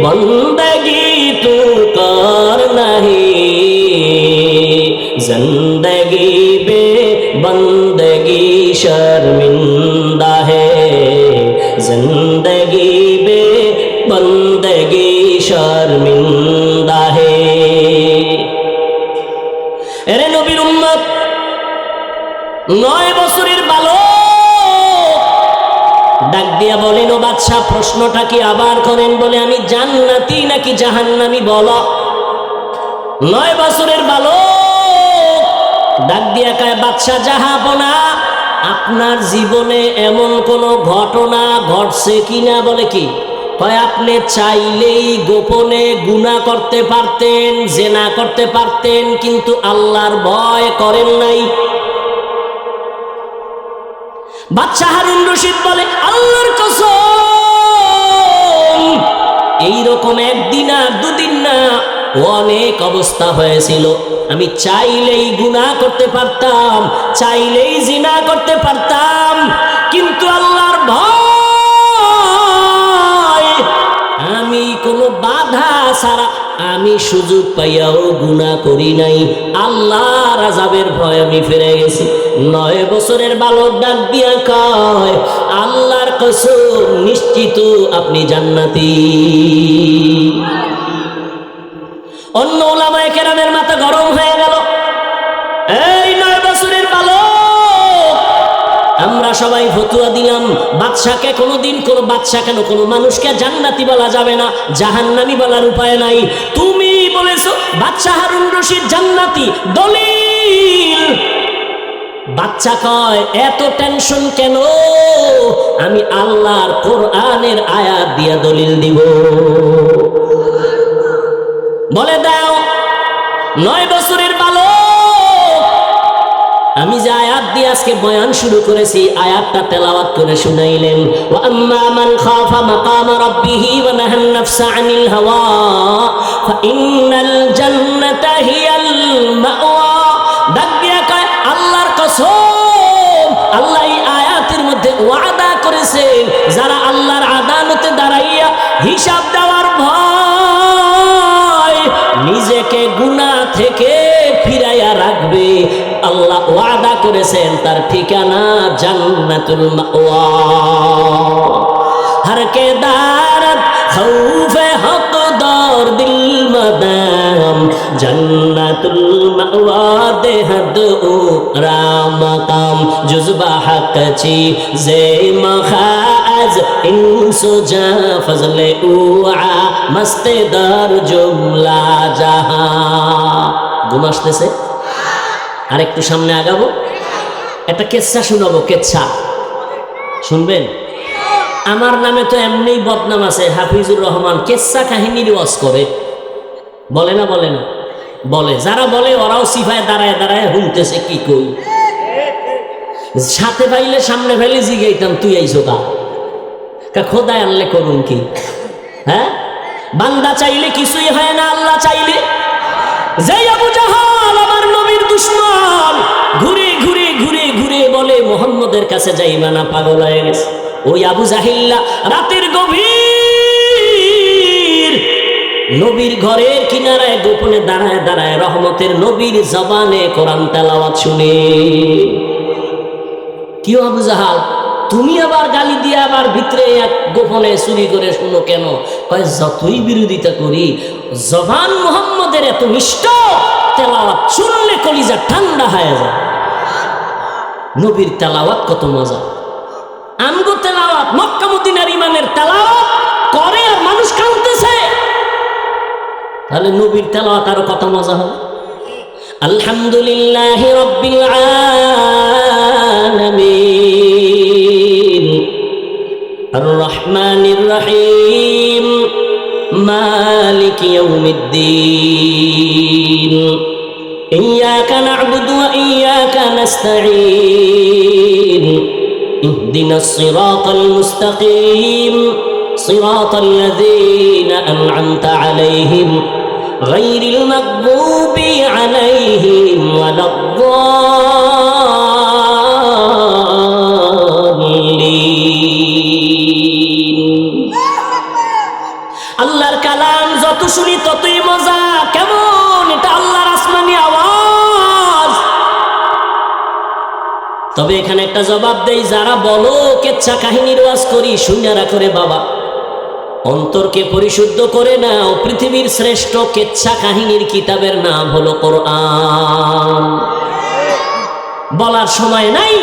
बंदगी तू कर नहीं, जिंदगी बे बंदगी शर्मिंदा है, जिंदगी बे बंदगी शर्मिंदा है। এরে নবীর উম্মত, 9 বছরের বালক ডাক দিয়া বলেন ও বাদশা, প্রশ্নটা কি আবার করেন? বলে আমি জান্নাতি নাকি জাহান্নামী বলো। 9 বছরের বালক ডাক দিয়া কয় বাদশা জাহাপনা, আপনার জীবনে এমন কোনো ঘটনা ঘটছে কিনা? বলে কি কয় আপনি চাইলেই গোপনে গুনাহ করতে পারতেন, জেনা করতে পারতেন, কিন্তু আল্লাহর ভয় করেন নাই। বাদশা হারুন রশিদ বলে আল্লাহর কসম, এইরকম একদিন আর দুদিন না, অনেক অবস্থা হয়েছিল। আমি চাইলেই গুনাহ করতে পারতাম, চাইলেই জিনা করতে পারতাম, কিন্তু আল্লাহর ভয়, আমি কোনো বাধা ছাড়া আমি সুযোগ পাইয়াও গুনাহ করি নাই। আল্লাহর আযাবের ভয় আমি ফিরে গেছি। 9 বছরের বালক ডাক দিয়া কয় আল্লাহর কসম, নিশ্চিত আপনি জান্নাতি। অন্য উলামায়ে কেরামের মাথা গরম হয়ে গেল। এই 9 বছরের বালক, আমরা সবাই ফতুয়া দিলাম বাদশাকে কোনোদিন কোনো বাদশা কেন কোনো মানুষকে জান্নাতি বলা যাবে না, জাহান্নামী বলার উপায় নাই। তুমি বলেছো বাদশা হারুন রশিদ জান্নাতি, দলিল। বাচ্চা কয় এত টেনশন কেন? আমি আল্লাহর কোরআনের আয়াত দিয়া দলিল দিব। বলে দাও। 9 বছরের বালক, আমি যে আয়াত দিয়ে আজকে বয়ান শুরু করেছি, আয়াতটা তেলাওয়াত করে শুনাইলেন। ওয়া আম্মা মান খাফা মাকাম রাব্বিহি ওয়া নাহান নাফসা আনিল হাওয়া ফাইন্নাল জান্নাতা হিয়াল মাওয়া। ডাক দিয়া কয় আল্লাহর কসম, আল্লাহ এই আয়াতের মধ্যে ওয়াদা করেছেন যারা আল্লাহর আদালতে দাঁড়াইয়া হিসাব দেওয়ার ভয় নিজেকে গুনাহ থেকে ফিরাইয়া রাখবে, আল্লাহ ওয়াদা করেছেন তার ঠিকানা জান্নাতুল মাওয়া। हर के दारत खौफे हक दौर दिल मदाम जन्नतुल मअवा देहद राम मकाम जुज़बा हक ची जे मखाज इंसु जा फजले उआ मस्ते दर जुमला जहां। ঘুম আসতেছে? আর একটু সামনে আগাবো, একটা কেচ্ছা শোনাবো। কেচ্ছা শুনবেন? আমার নামে তো এমনি বদনাম আছে, হাফিজুর রহমান কেচ্ছা কাহিনীর ওয়াজ করে। বলে না? বলে না? বলে। যারা বলে ওরাও সিফায় দাঁড়ায় দাঁড়ায় হুনতেছে কি কই। সাথে পাইলে সামনে ফেলে জিগাইতাম তুই আইছো কা খোদায় আনলে করুন কি? হ্যাঁ, বান্দা চাইলে কিছুই হয় না, আল্লাহ চাইলে। যে আবু জাহাল আমার নবীর দুশমন, ঘুরে ঘুরে ঘুরে ঘুরে বলে মুহাম্মদের কাছে যাইবা না, পাগল হয়ে গেছে। ওই আবু জাহিল্লা রাতের গভীর নবীর ঘরের কিনারায় গোপনে দাঁড়ায় দাঁড়ায় রহমতের নবীর জবানে কোরআন তেলাওয়াত শুনে। কি আবু জাহাল, তুমি আবার গালি দিয়ে আবার ভিতরে এক গোপনে চুরি করে শুনো কেন? কয় যতই বিরোধিতা করি জবান মুহাম্মদের এত মিষ্ট, তেলাওয়াত শুনলে কলিজা ঠান্ডা হয়ে যায়। নবীর তেলাওয়াত কত মজা। আমগো তেলাওয়াত, মক্কা মদিনার ইমামের তেলাওয়াত করে আর মানুষ কাঁদতেছে, তাহলে নবীর তেলাওয়াত আরো কত মজা হবে। আলহামদুলিল্লাহি রাব্বিল আলামিন আর রহমানির রহিম মালিকি ইয়াউমিদ্দিন ইয়্যাকা না'বুদু ওয়া ইয়্যাকা নাস্তাঈন اهدنا الصراط المستقيم صراط الذين أنعمت عليهم غير المغضوب عليهم ولا الضالين। আল্লাহর কালাম যত শুনি ততই মজা। কেমন এটা আল্লাহর আসমানি আওয়াজ। তবে এখানে একটা জবাব দেই, যারা বলো কেচ্ছা কাহিনীর ওয়াজ করি, শুনে রাখো রে বাবা, অন্তরকে পরিশুদ্ধ করে নাও। পৃথিবীর শ্রেষ্ঠ কেচ্ছা কাহিনীর কিতাবের নাম হলো কোরআন। বলার সময় নাই,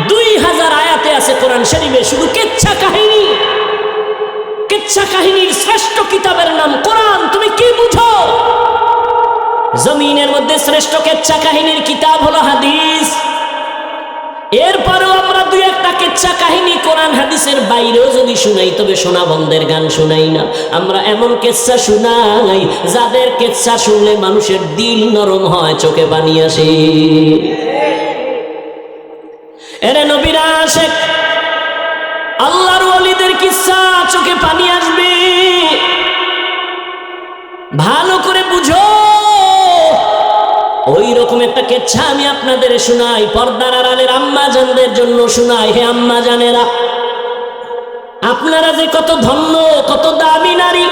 2000 আয়াতে আছে কোরআন শরীফে শুধু কেচ্ছা কাহিনী। কেচ্ছা কাহিনীর শ্রেষ্ঠ কিতাবের নাম কোরআন। তুমি কি বুঝো? জমিনের মধ্যে শ্রেষ্ঠ কেচ্ছা কাহিনীর কিতাব হলো হাদিস। এরপরেও আমরা দুই একটা কেচ্ছা কাহিনী কোরআন হাদিসের বাইরেও যদি শুনাই, তবে সোনা বন্ধের গান শুনাই না। আমরা এমন কেচ্ছা শুনাই যাদের কেচ্ছা শুনলে মানুষের দিল নরম হয়, চোখে পানি আসে। এরে নবীরা আশেক, আল্লাহর ওয়ালিদের কিচ্ছা চোখে পানি আসবে। ভালো করে বুঝো। ওই রকম একটা কেচ্ছা আমি আপনাদের শোনাই, পর্দার আড়ালের আম্মা জানদের জন্য শোনাই। হে আম্মা জানেরা, আপনারা যে কত ধন্য, কত দামি নারী,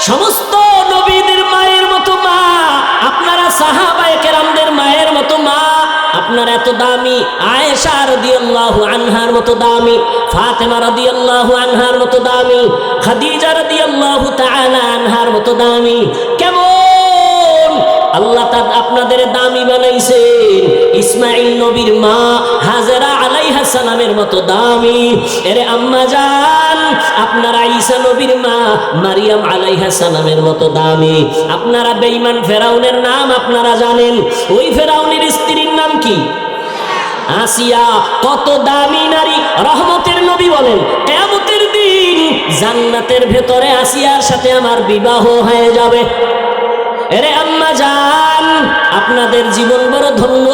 সমস্ত নবীদের মায়ের মতো মা, আপনারা সাহাবায়ে কেরামদের মায়ের মতো মা, আপনারা এত দামি। আয়েশা রাদিয়াল্লাহু আনহার মতো দামি, ফাতেমা রাদিয়াল্লাহু আনহার মতো দামি, খাদিজা রাদিয়াল্লাহু তাআলা আনহার মতো দামি। কেমন আল্লাহ আপনাদের দামি বানাইছেন। ইসমাইল নবীর মা হাজেরা আলাইহা সালামের মতো দামি। এরে আম্মা জান, আপনারা ঈসা নবীর মা মারিয়াম আলাইহা সালামের মতো দামি। আপনারা বেঈমান ফেরাউনের নাম আপনারা জানেন। ওই ফেরাউনের স্ত্রীর নাম কি? আসিয়া। কত দামি নারী। রহমতের নবী বলেন, কিয়ামতের দিন জান্নাতের ভেতরে আসিয়ার সাথে আমার বিবাহ হয়ে যাবে। এরে আম্মা জান, আপনাদের জীবন বড় ধন্য।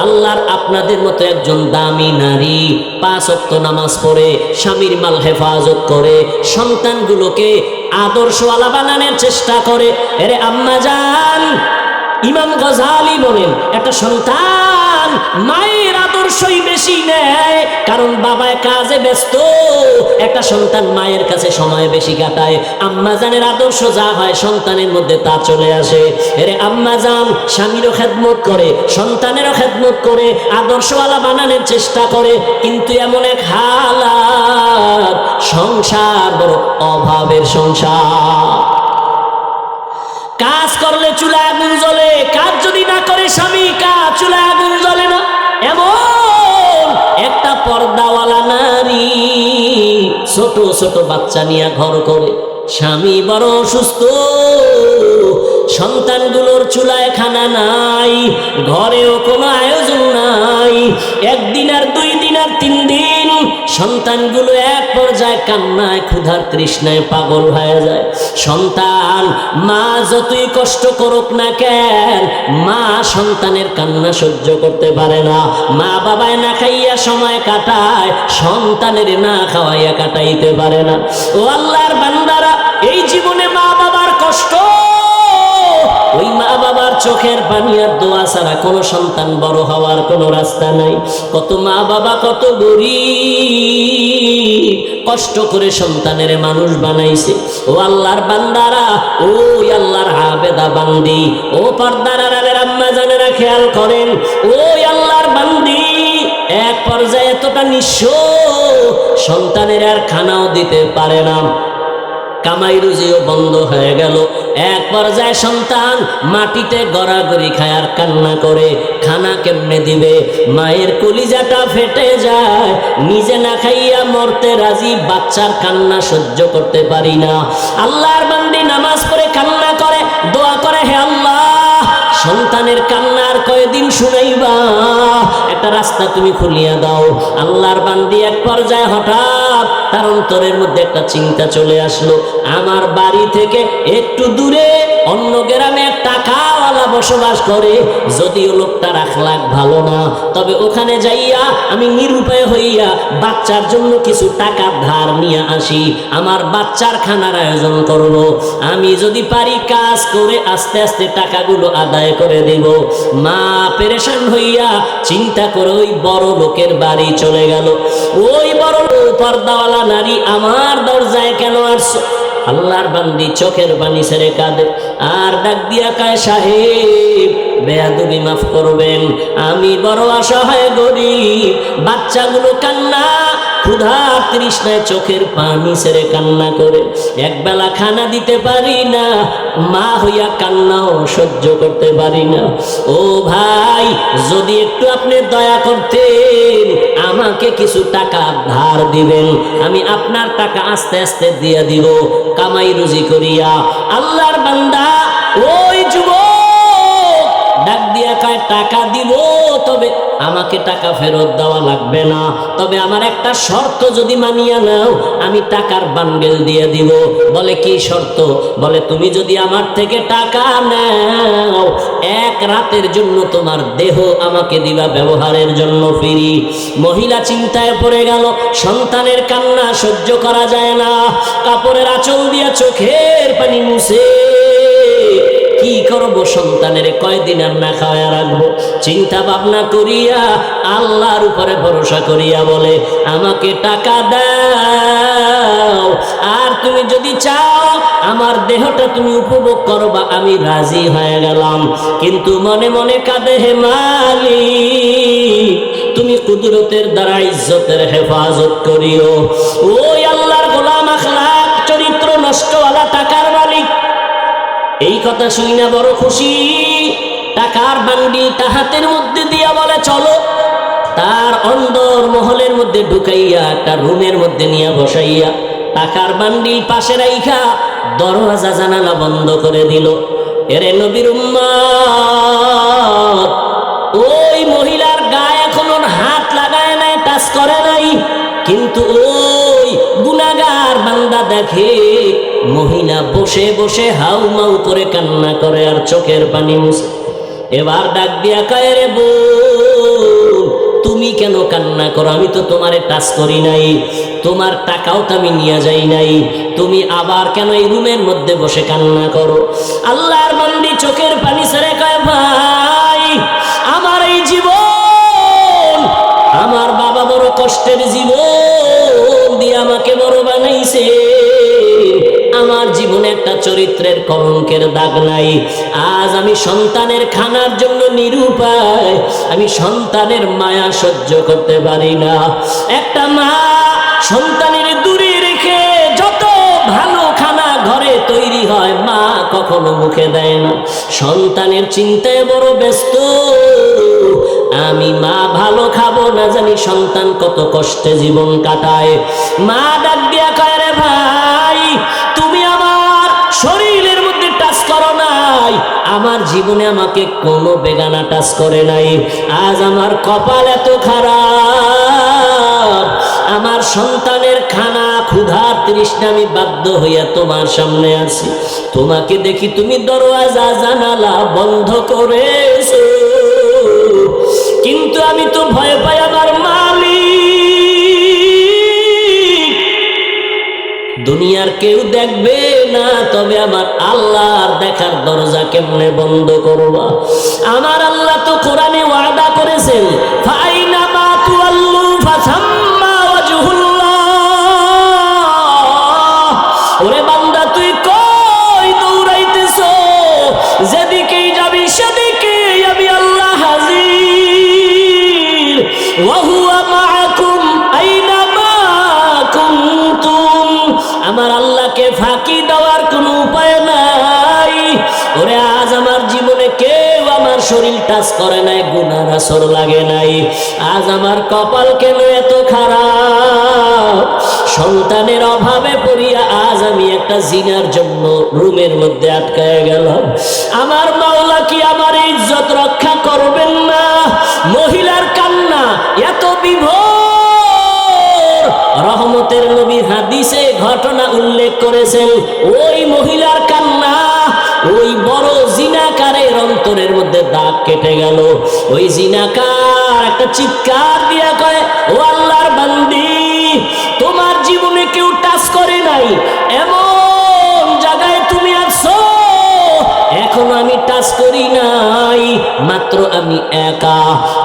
আল্লাহর আপনাদের মতো একজন দামি নারী 5 ওয়াক্ত নামাজ পড়ে, স্বামীর মাল হেফাজত করে, সন্তানগুলোকে আদর্শওয়ালা বানানোর চেষ্টা করে। এরে আম্মা জান, ইমাম গজালি বলেন, একটা সন্তান মায়ের আদর্শই বেশি নেয়, কারণ বাবায় কাজে ব্যস্ত। একটা সন্তান মায়ের কাছে সময় বেশি কাটায়। আম্মা জানের আদর্শ যা হয় সন্তানের মধ্যে তা চলে আসে। এরে আম্মা জান স্বামীরও খেদমত করে, সন্তানেরও খেদমত করে, আদর্শওয়ালা বানানোর চেষ্টা করে। কিন্তু এমন এক হালাত, সংসার বড় অভাবের সংসার। কাজ করলে চুলায় আগুন জ্বলে, কাজ যদি না করে স্বামী, কাজ চুলায় আগুন জ্বলে না। এমন একটা পর্দাওয়ালা নারী ছোট ছোট বাচ্চা নিয়ে ঘর করে, স্বামী বড় অসুস্থ, সন্তানগুলোর চুলায় খানা নাই, ঘরেও কোনো আয়োজন নাই। 1 দিন আর 2 দিন আর 3 দিন সন্তানগুলো এক পর্যায়ে কান্নায় ক্ষুধার তৃষ্ণায় পাগল হয়ে যায়। সন্তান মা যতই কষ্ট করুক না কেন, মা সন্তানের কান্না সহ্য করতে পারে না। মা বাবায় না খাইয়া সময় কাটায়, সন্তানের না খাওয়াইয়া কাটাইতে পারে না। ও আল্লাহর বান্দারা, এই জীবনে মা বাবার কষ্ট, ওই মা বাবার চোখের পানি আর দোয়া ছাড়া কোনো সন্তান বড় হওয়ার কোনো রাস্তা নাই। কত মা বাবা কত গরীব, কষ্ট করে সন্তানের মানুষ বানাইছে। ও আল্লাহর বান্দারা, ওই আল্লাহর আবেদা বান্দি, ও পর্দার আড়ালের আম্মা জানেরা খেয়াল করেন, ওই আল্লাহর বান্দি এক পর্যায়ে এতটা নিঃস্ব, সন্তানের আর খানাও দিতে পারে না, কামাই রুজিও বন্ধ হয়ে গেল। এক পর্যায়ে সন্তান মাটিতে গড়াগড়ি খায় আর কান্না করে, খানা কেমনে দিবে? মায়ের কলিজাটা ফেটে যায়, নিজে না খাইয়া মরতে রাজি, বাচ্চার কান্না সহ্য করতে পারি না। আল্লাহর বান্দি নামাজ পড়ে কান্না করে, দোয়া করে, হে আল্লাহ সন্তানের কান্নার কয়দিন শুনাইবা, একটা রাস্তা তুমি খুলিয়া দাও। আল্লাহর বান্দি এক পর্যায়ে হঠাৎ তার অন্তরের মধ্যে একটা চিন্তা চলে আসলো, আমার বাড়ি থেকে একটু দূরে অন্য গ্রামে এক টাকাওয়ালা বসবাস করে, যদিও লোকটার আখলাক ভালো না, তবে ওখানে যাইয়া আমি নিরুপায় হইয়া বাচ্চার জন্য কিছু টাকা ধার নিয়ে আসি, আমার বাচ্চার খানার আয়োজন করব। আমি যদি পারি কাজ করে আস্তে আস্তে টাকাগুলো আদায় করে দেব। মা পেরেশান হইয়া চিন্তা করে ওই বড় লোকের বাড়ি চলে গেল। ওই বড় পর্দাওয়ালা নারী, আমার দরজায় কেন আসছো? আল্লাহর বান্দি চোখের পানি ছেড়ে কাঁদে আর ডাক দিয়া কয়, সাহেব বেয়াদবি মাফ করবেন, আমি বড় অসহায় গরিব, বাচ্চাগুলো কান্না ক্ষুধা তৃষ্ণায় চোখের পানি ছেড়ে কান্না করে, একবেলা খানা দিতে পারি না, মা হইয়া কান্নাও সহ্য করতে পারি না। ও ভাই, যদি একটু আপনি দয়া করতেন, আমাকে কিছু টাকা ধার দিবেন, আমি আপনার টাকা আস্তে আস্তে দিয়ে দিব কামাই রুজি করিয়া। আল্লাহর বান্দা ওই যুবক ডাক দিয়া কয় টাকা দিব, তবে আমাকে টাকা ফেরত দেওয়া লাগবে না, তবে আমার একটা শর্ত যদি মানিয়া নাও আমি টাকার বান্ডেল দিয়ে দিব। বলে কি শর্ত? বলে তুমি যদি আমার থেকে টাকা নাও এক রাতের জন্য তোমার দেহ আমাকে দিবা ব্যবহারের জন্য ফ্রি। মহিলা চিন্তায় পড়ে গেল, সন্তানের কান্না সহ্য করা যায় না, কাপড়ের আঁচল দিয়া চোখের পানি মুছে কি করব, সন্তানের কয়দিন আর না খাওয়া রাখবো। চিন্তা ভাবনা করিয়া আল্লাহর উপরে ভরসা করিয়া বলে আমাকে টাকা দাও, আর তুমি যদি চাও আমার দেহটা তুমি উপভোগ করবা আমি রাজি হয়ে গেলাম। কিন্তু মনে মনে কাঁদে, হে মালিক তুমি কুদরতের দ্বারা ইজ্জতের হেফাজত করিও। ওই আল্লাহর গোলাম আখলাক চরিত্র নষ্টওয়ালা টাকার মালিক এই কথা শুনি না বড় খুশি, টাকার বান্ডিলটা হাতের মধ্যে দিয়া বলে চলো। তার অন্দর মহলের মধ্যে ঢুকাইয়া একটা রুমের মধ্যে নিয়ে বসাইয়া টাকার বান্ডিল পাশে রাইখা দরওয়াজা জানালা বন্ধ করে দিল। এরে নবীর উম্মত, ওই মহিলার গায়ে এখনো হাত লাগায় নাই, টাচ করে নাই, কিন্তু ওই গুনাহগার বান্দা দেখে মহিলা বসে বসে হাউমাউ করে কান্না করে আর চোখের পানি মুছে। এবার ডাক দিয়া কয়, রে বোন তুমি কেন কান্না করো? আমি তো তোমারে টাচ করি নাই, তোমার টাকাও তো আমি নিয়ে যাই নাই, তুমি আবার কেন এই রুমের মধ্যে বসে কান্না করো? আল্লাহর বান্দি চোখের পানি ছেড়ে কয়, ভাই আমার এই জীবন, আমার বাবা বড় কষ্টের জীবন দিয়ে আমাকে বড় বানাইছে, আমার জীবনে একটা চরিত্রের কলঙ্কের দাগ নাই। আজ আমি সন্তানের খানার জন্য নিরুপায়, আমি সন্তানের মায়া সহ্য করতে পারি না। একটা মা সন্তানের দূরে রেখে যত ভালো খানা ঘরে তৈরি হয় মা কখনো মুখে দেয় না, সন্তানের চিন্তায় বড় ব্যস্ত। আমি মা ভালো খাবো না জানি সন্তান কত কষ্টে জীবন কাটায়। মা ডাক দিয়া কয়, রে ভাই তুমি আমার শরীরের মধ্যে টাচ করো নাই, আমার জীবনে আমাকে কোনো বেগানা টাচ করে নাই। আজ আমার কপাল এত খারাপ, আমার সন্তানের খানা ক্ষুধার তৃষ্ণা আমি বাধ্য হইয়া তোমার সামনে আছি, তোমাকে দেখি তুমি দরওয়াজা জানালা বন্ধ করেছো, কিন্তু আমি তো ভয় পাই আমার মালিক দুনিয়ার কেউ দেখবে না, তবে আমার আল্লাহর দেখার দরজা কেমনে বন্ধ করবা? আমার আল্লাহ তো কোরআনে ওয়াদা করেছেন, ফাইনামা তুআল্লু ফাসাম্মা ওয়াজহুল্লাহ। ওরে বান্দা তুই কই দৌড়াইতেছো? যেদিকেই যাবি সেদিকেই আমি আল্লাহ হাজির। ওয়া হুয়া মাআকুম আইনামা কুনতুম। আমার আল্লাহকে ফাঁকি দেওয়ার কোনো উপায় নাই। ওরে আজ আমার জীবনে কেউ আমার শরীর টাচ করে নাই, গুনার আসর লাগে নাই। আজ আমার কপাল কেন এত খারাপ? সন্তানের অভাবে পড়িয়া আজ আমি একটা জিনার জন্য রুমের মধ্যে আটকায় গেলাম। আমার মাওলা কি আমার ইজ্জত রক্ষা করবেন না? মহিলার কান্না এত বিভোর, রহমতের নবী হাদিসে ঘটনা উল্লেখ করেছেন। ওই মহিলার কান্না ওই বড় জিনাকারের অন্তরের মধ্যে দাগ কেটে গেল। ওই জিনাকার একটা চিৎকার দিয়া কয়, ও আল্লাহর বান্দি তোমার জীবনে কেউ টাচ করে নাই, এমন জায়গায় তুমি আছো এখনো আমি টাচ করি নাই, মাত্র আমি একা।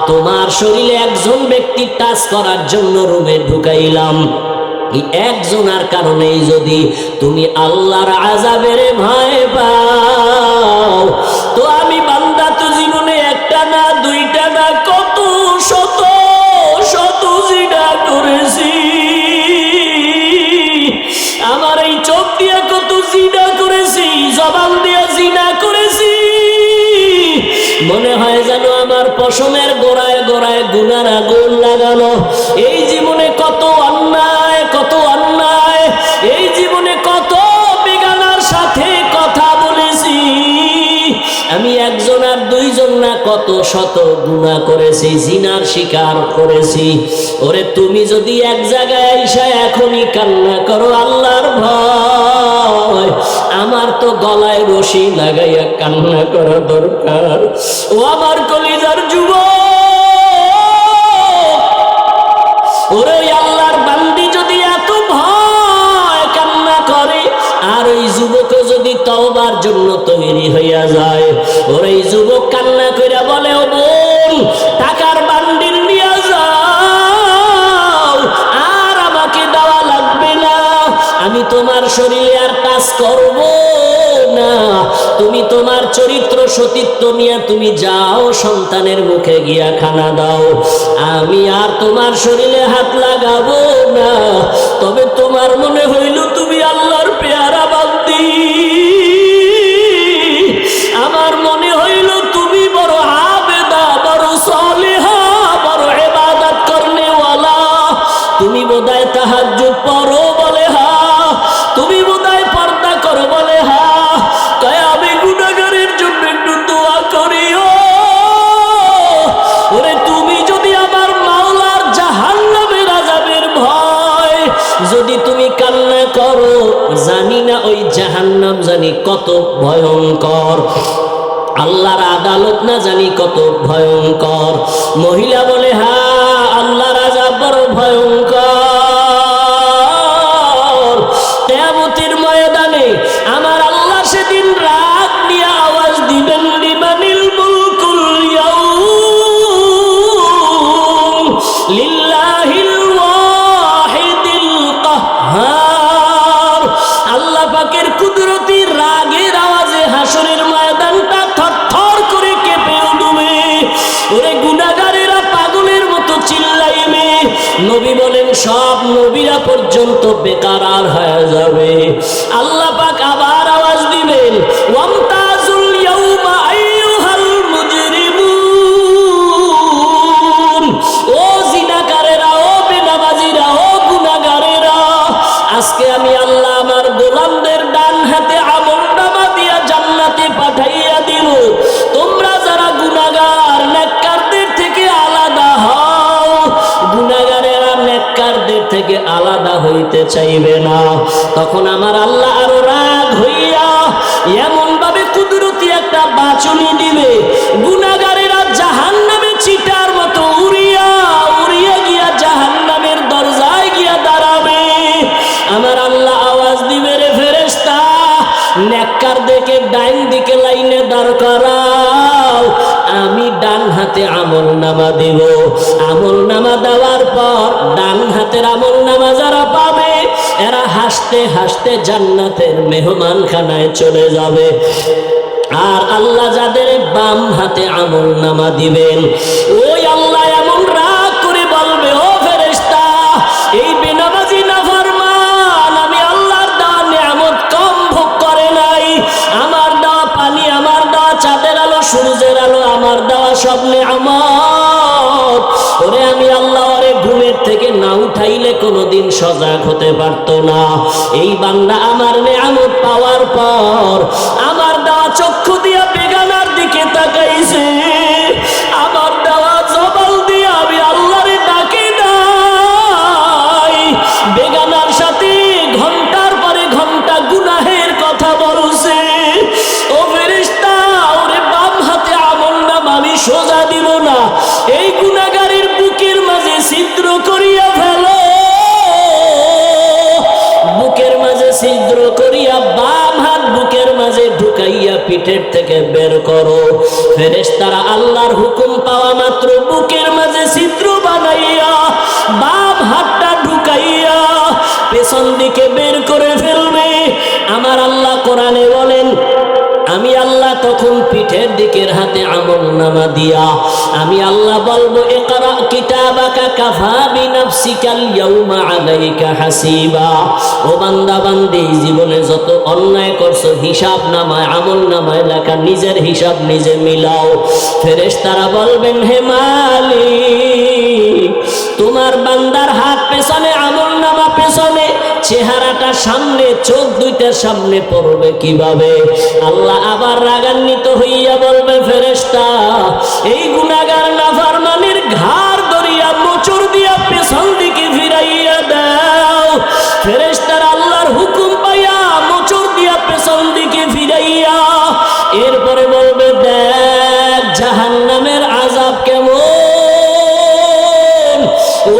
তোমার শরীরে একজন ব্যক্তি টাচ করার জন্য রুমে ঢুকাইলাম। এই একজনের কারণেই যদি তুমি আল্লাহর আযাবের ভয় পাও, তো আমি বান্দা তো জীবনে একটা না দুইটা না কত শত শত জিনা করেছি। আমার এই চোখ দিয়ে কত জিনা করেছি, জবান দিয়ে জিনা করেছি। মনে হয় যেন আমার পশমের গোড়ায় গোড়ায় গুনার আগুন লাগানো। এই জীবনে কত অন্যায়, কত অন্যায়, এই জীবনে কত বেগানার সাথে কথা বলেছি। আমি একজন আর দুইজন না, কত শত গুনাহ করেছি, জিনার শিকার করেছি। ওরে তুমি যদি এক জায়গায় আইসা এখনই কান্না করো আল্লাহর ভয়, আমার তো গলায় রশি লাগাইয়া কান্না করা দরকার। ও আমার কলিজার যুবক, ওরে ওই আল্লাহর বান্দি যদি এত ভয় কান্না করে, আর ওই যুবক যদি তওবার জন্য তৈরি হইয়া যায়, ওরে এই যুবক কান্না কইরা বলে, ও বোন টাকার বান্ডিল নিয়ে যাও, আর আমাকে দেওয়া লাগবে না, আমি তোমার শরীরে আর কাজ করব না, তুমি তোমার চরিত্র সতীত্ব নিয়ে তুমি যাও, সন্তানের মুখে গিয়া খানা দাও, আমি আর তোমার শরীরে হাত লাগাবো না। তবে তোমার মনে হইল তুমি আল্লাহর পেয়ারা বান্দি, আমার মনে হইল তুমি বড় আবেদা, বড় সালেহা, বড় ইবাদত করনেওয়ালা, তুমি বোধহয় তাহাজ্জুদ পড়ো, বলে হা, তুমি বোধহয় পর্দা করো, বলে হা, কয় আমি গুনাহগারের জন্য একটু দোয়া করিও। ওরে তুমি যদি আমার মাওলার জাহান্নামের আযাবের ভয় যদি তুমি কান্না করো, জানি না ওই জাহান্নাম জানি কত ভয়ঙ্কর, আল্লাহর আদালত না জানি কত ভয়ঙ্কর। মহিলা বলে, হ্যাঁ আল্লাহর আযাব বড় ভয়ঙ্কর। কিয়ামতের ময়দানে আমার আল্লাহ সেদিন রাগ নিয়ে আওয়াজ দিবেন, লিমানিল মুলকুল ইয়াউম লিল্লাহিল ওয়াহিদিল কাহ্হার। আল্লাহ পাকের কুদরতি রাগের আওয়াজে হাসরের ময়দানটা থরথর করে কেঁপে উঠবে। ওরে গুনাহগারেরা পাগলের মতো চিল্লাইবে। নবী বলেন সব নবীরা পর্যন্ত বেকারার হয়ে যাবে। আল্লাহ পাক আবার আওয়াজ দিবেন, ওয়ামতাজুল ইয়াউমা আইয়ুহাল মুজরিমুন। ও জিনাকারেরা, ও বেনামাজিরা, ও গুনাহগারেরা, আজকে আমি আল্লাহ আমার গোলামদের ডান হাতে আমলনামা দিয়া জান্নাতে পাঠাইয়া দিব। তোমরা যারা গুনাহগার, নেককারদের থেকে আলাদা হও। গুনাহগারেরা নেককারদের থেকে আলাদা হইতে চাইবে না। তখন আমার আল্লাহ আরো রাগ হইয়া এমন ভাবে কুদরতি একটা বাঁচনি দিবে, গুনাহগারেরা জাহান্নামে চিটার মতো উড়িয়া উড়িয়া গিয়া জাহান্নামের দরজায় গিয়া দাঁড়াবে। আমার আল্লাহ আওয়াজ দিবে, রে ফেরেশতা, নেককারদেরকে ডাইন দিকে লাইনে দাঁড় করাও, আমি ডান হাতে আমলনামা দিব। আমলনামা দেওয়ার পর ডান হাতের আমলনামা যারা পাবে, এরা হাসতে হাসতে জান্নাতের মেহমানখানায় চলে যাবে। আর আল্লাহ যাদের বাম হাতে আমলনামা দিবেন, ওই আল্লাহ এমন রাগ করে বলবে, ও ফেরেশতা, এই বেনামাজি নাফরমান আমি আল্লাহর দেওয়া নিয়ামত কম ভোগ করে নাই। আমার দেওয়া পানি, আমার দেওয়া চাঁদের আলো, সূর্যের আলো, আমার দেওয়া সব নিয়ামত, ওরে আমি আল্লাহ ওরে ঘুমের থেকে না উঠাইলে কোনোদিন সজাগ হতে পারতো না। এই বান্দা আমার নিয়ামত পাওয়ার পর আমার দেওয়া চক্ষু দিয়া বেগানার দিকে তাকাইছে, আমার দেওয়া জবান দিয়া আমি আল্লাহরে ডাকি নাই, বেগানার সাথে ঘন্টার পরে ঘন্টা গুনাহের কথা বলছে। ও ফেরেশতা, ওরে বাম হাতে আমলনামা আমি সোজা দিব না, এই গুনাহগারের বুকের মাঝে ছিদ্র করিয়া ফেলো, বুকের মাঝে ছিদ্র করিয়া বাম হাত বুকের মাঝে ঢুকাইয়া পিঠের থেকে বের করো। ফেরেশতারা আল্লাহর হুকুম পাওয়া মাত্র বুকের মাঝে ছিদ্র বানাইয়া বাম হাতটা ঢুকাইয়া পেছন দিকে বের করে ফেলবে। আমার আল্লাহ কোরআনে বলেন, আমি আল্লাহ তখন পিঠের দিকের হাতে আমলনামা দিয়া আমি আল্লাহ বলবো, ইকরা কিতাবাকা কাফা বিনাফসিকাল ইয়াউমা আলাইকা হাসিবা। ও বান্দা বান্দি, জীবনে যত অন্যায় করছো হিসাব নামায় আমলনামায় লেখা, নিজের হিসাব নিজে মিলাও। ফেরেশতারা বলবেন, হে মালিক, তোমার বান্দার হাত পেছনে, আমলনামা পেছনে, চেহারাটা সামনে, চোখ দুইটার সামনে পড়বে কিভাবে? আল্লাহ আবার রাগান্বিত হইয়া বলবে, ফেরেশতা এই গুনাহগার নাফরমানের ঘাড় ধরিয়া মোচড় দিয়া পেছন দিকে ফিরাইয়া দাও। ফেরেশতারা আল্লাহর হুকুম পাইয়া মোচড় দিয়া পেছন দিকে ফিরাইয়া এরপরে বলবে, দেখ জাহান্নামের আযাব কেমন।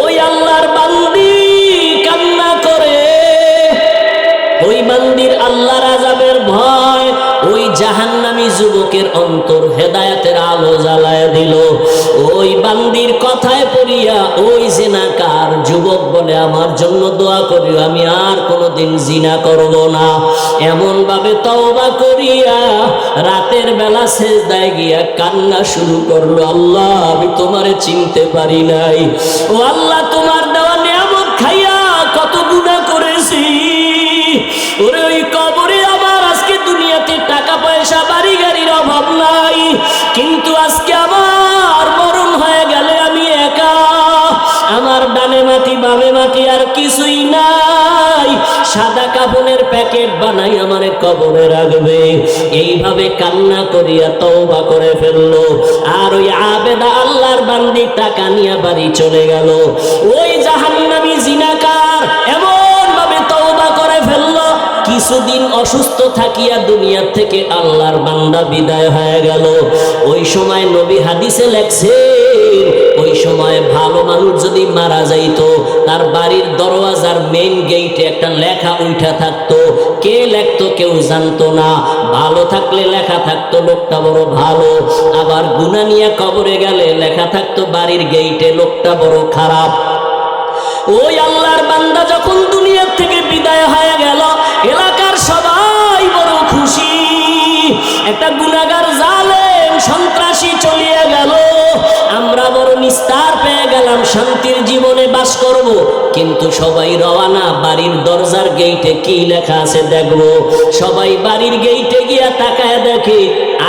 ওই আল্লাহর বান্দি কান্না করে, ওই বান্দির আল্লাহর আযাবের ভয় ওই জাহান্নামী যুবকের অন্তর হেদায়েতের আলো জ্বালায় দিল। ওই বান্দির কথায় পড়িয়া ওই জিনাকার যুবক বলে, আমার জন্য দোয়া করিও, আমি আর কোনোদিন জিনা করব না। এমন ভাবে তওবা করিয়া রাতের বেলা সেজদায় গিয়া কান্না শুরু করলো, আল্লাহ আমি তোমারে চিনতে পারি নাই। ও আল্লাহ, তোমার দেওয়া নিয়ামত খাইয়া কত গুনাহ করেছি। ওরে ওই কবরে আমার আজকে দুনিয়াতে টাকা পয়সা বাড়ি গাড়ির অভাব নাই, কিন্তু আজকে আমার মরণ হয়ে গেলে আমি একা, আমার ডানে মাটি বামে মাটি আর কিছুই নাই, সাদা কাফনের প্যাকেট বানাই আমারে কবরে রাখবে। এইভাবে কান্না করিয়া তওবা করে ফেললো। আর ওই আবেদা আল্লাহর বান্দি টাকা নিয়ে বাড়ি চলে গেল। ওই জাহান্নামী জিনাকার এমন ভাবে তওবা করে ফেললো, কিছুদিন অসুস্থ থাকিয়া দুনিয়ার থেকে আল্লাহর বান্দা বিদায় হয়ে গেল। ওই সময় নবী হাদিসে লেখছে, ওই সময় ভালো মানুষ যদি মারা যাইতো, তার বাড়ির দরওয়াজার মেইন গেইটে একটা লেখা উঠা থাকতো। কে লেখতো কেউ জানতো না। ভালো থাকলে লেখা থাকতো লোকটা বড় ভালো, আবার গুনাহ নিয়ে কবরে গেলে লেখা থাকতো বাড়ির গেইটে লোকটা বড় খারাপ। ওই আল্লাহর বান্দা যখন দুনিয়ার থেকে বিদায় হয়ে গেল, এলাকার সবাই বড় খুশি। একটা গুনাহগার জালেম সন্ত্রাসী চলিয়ে গেল, আমরা বড় নিস্তার পেয়ে গেলাম, শান্তির জীবনে বাস করব। কিন্তু সবাই রওয়ানা, বাড়ির দরজার গেইটে কি লেখা আছে দেখবো। সবাই বাড়ির গেইটে গিয়া তাকায় দেখে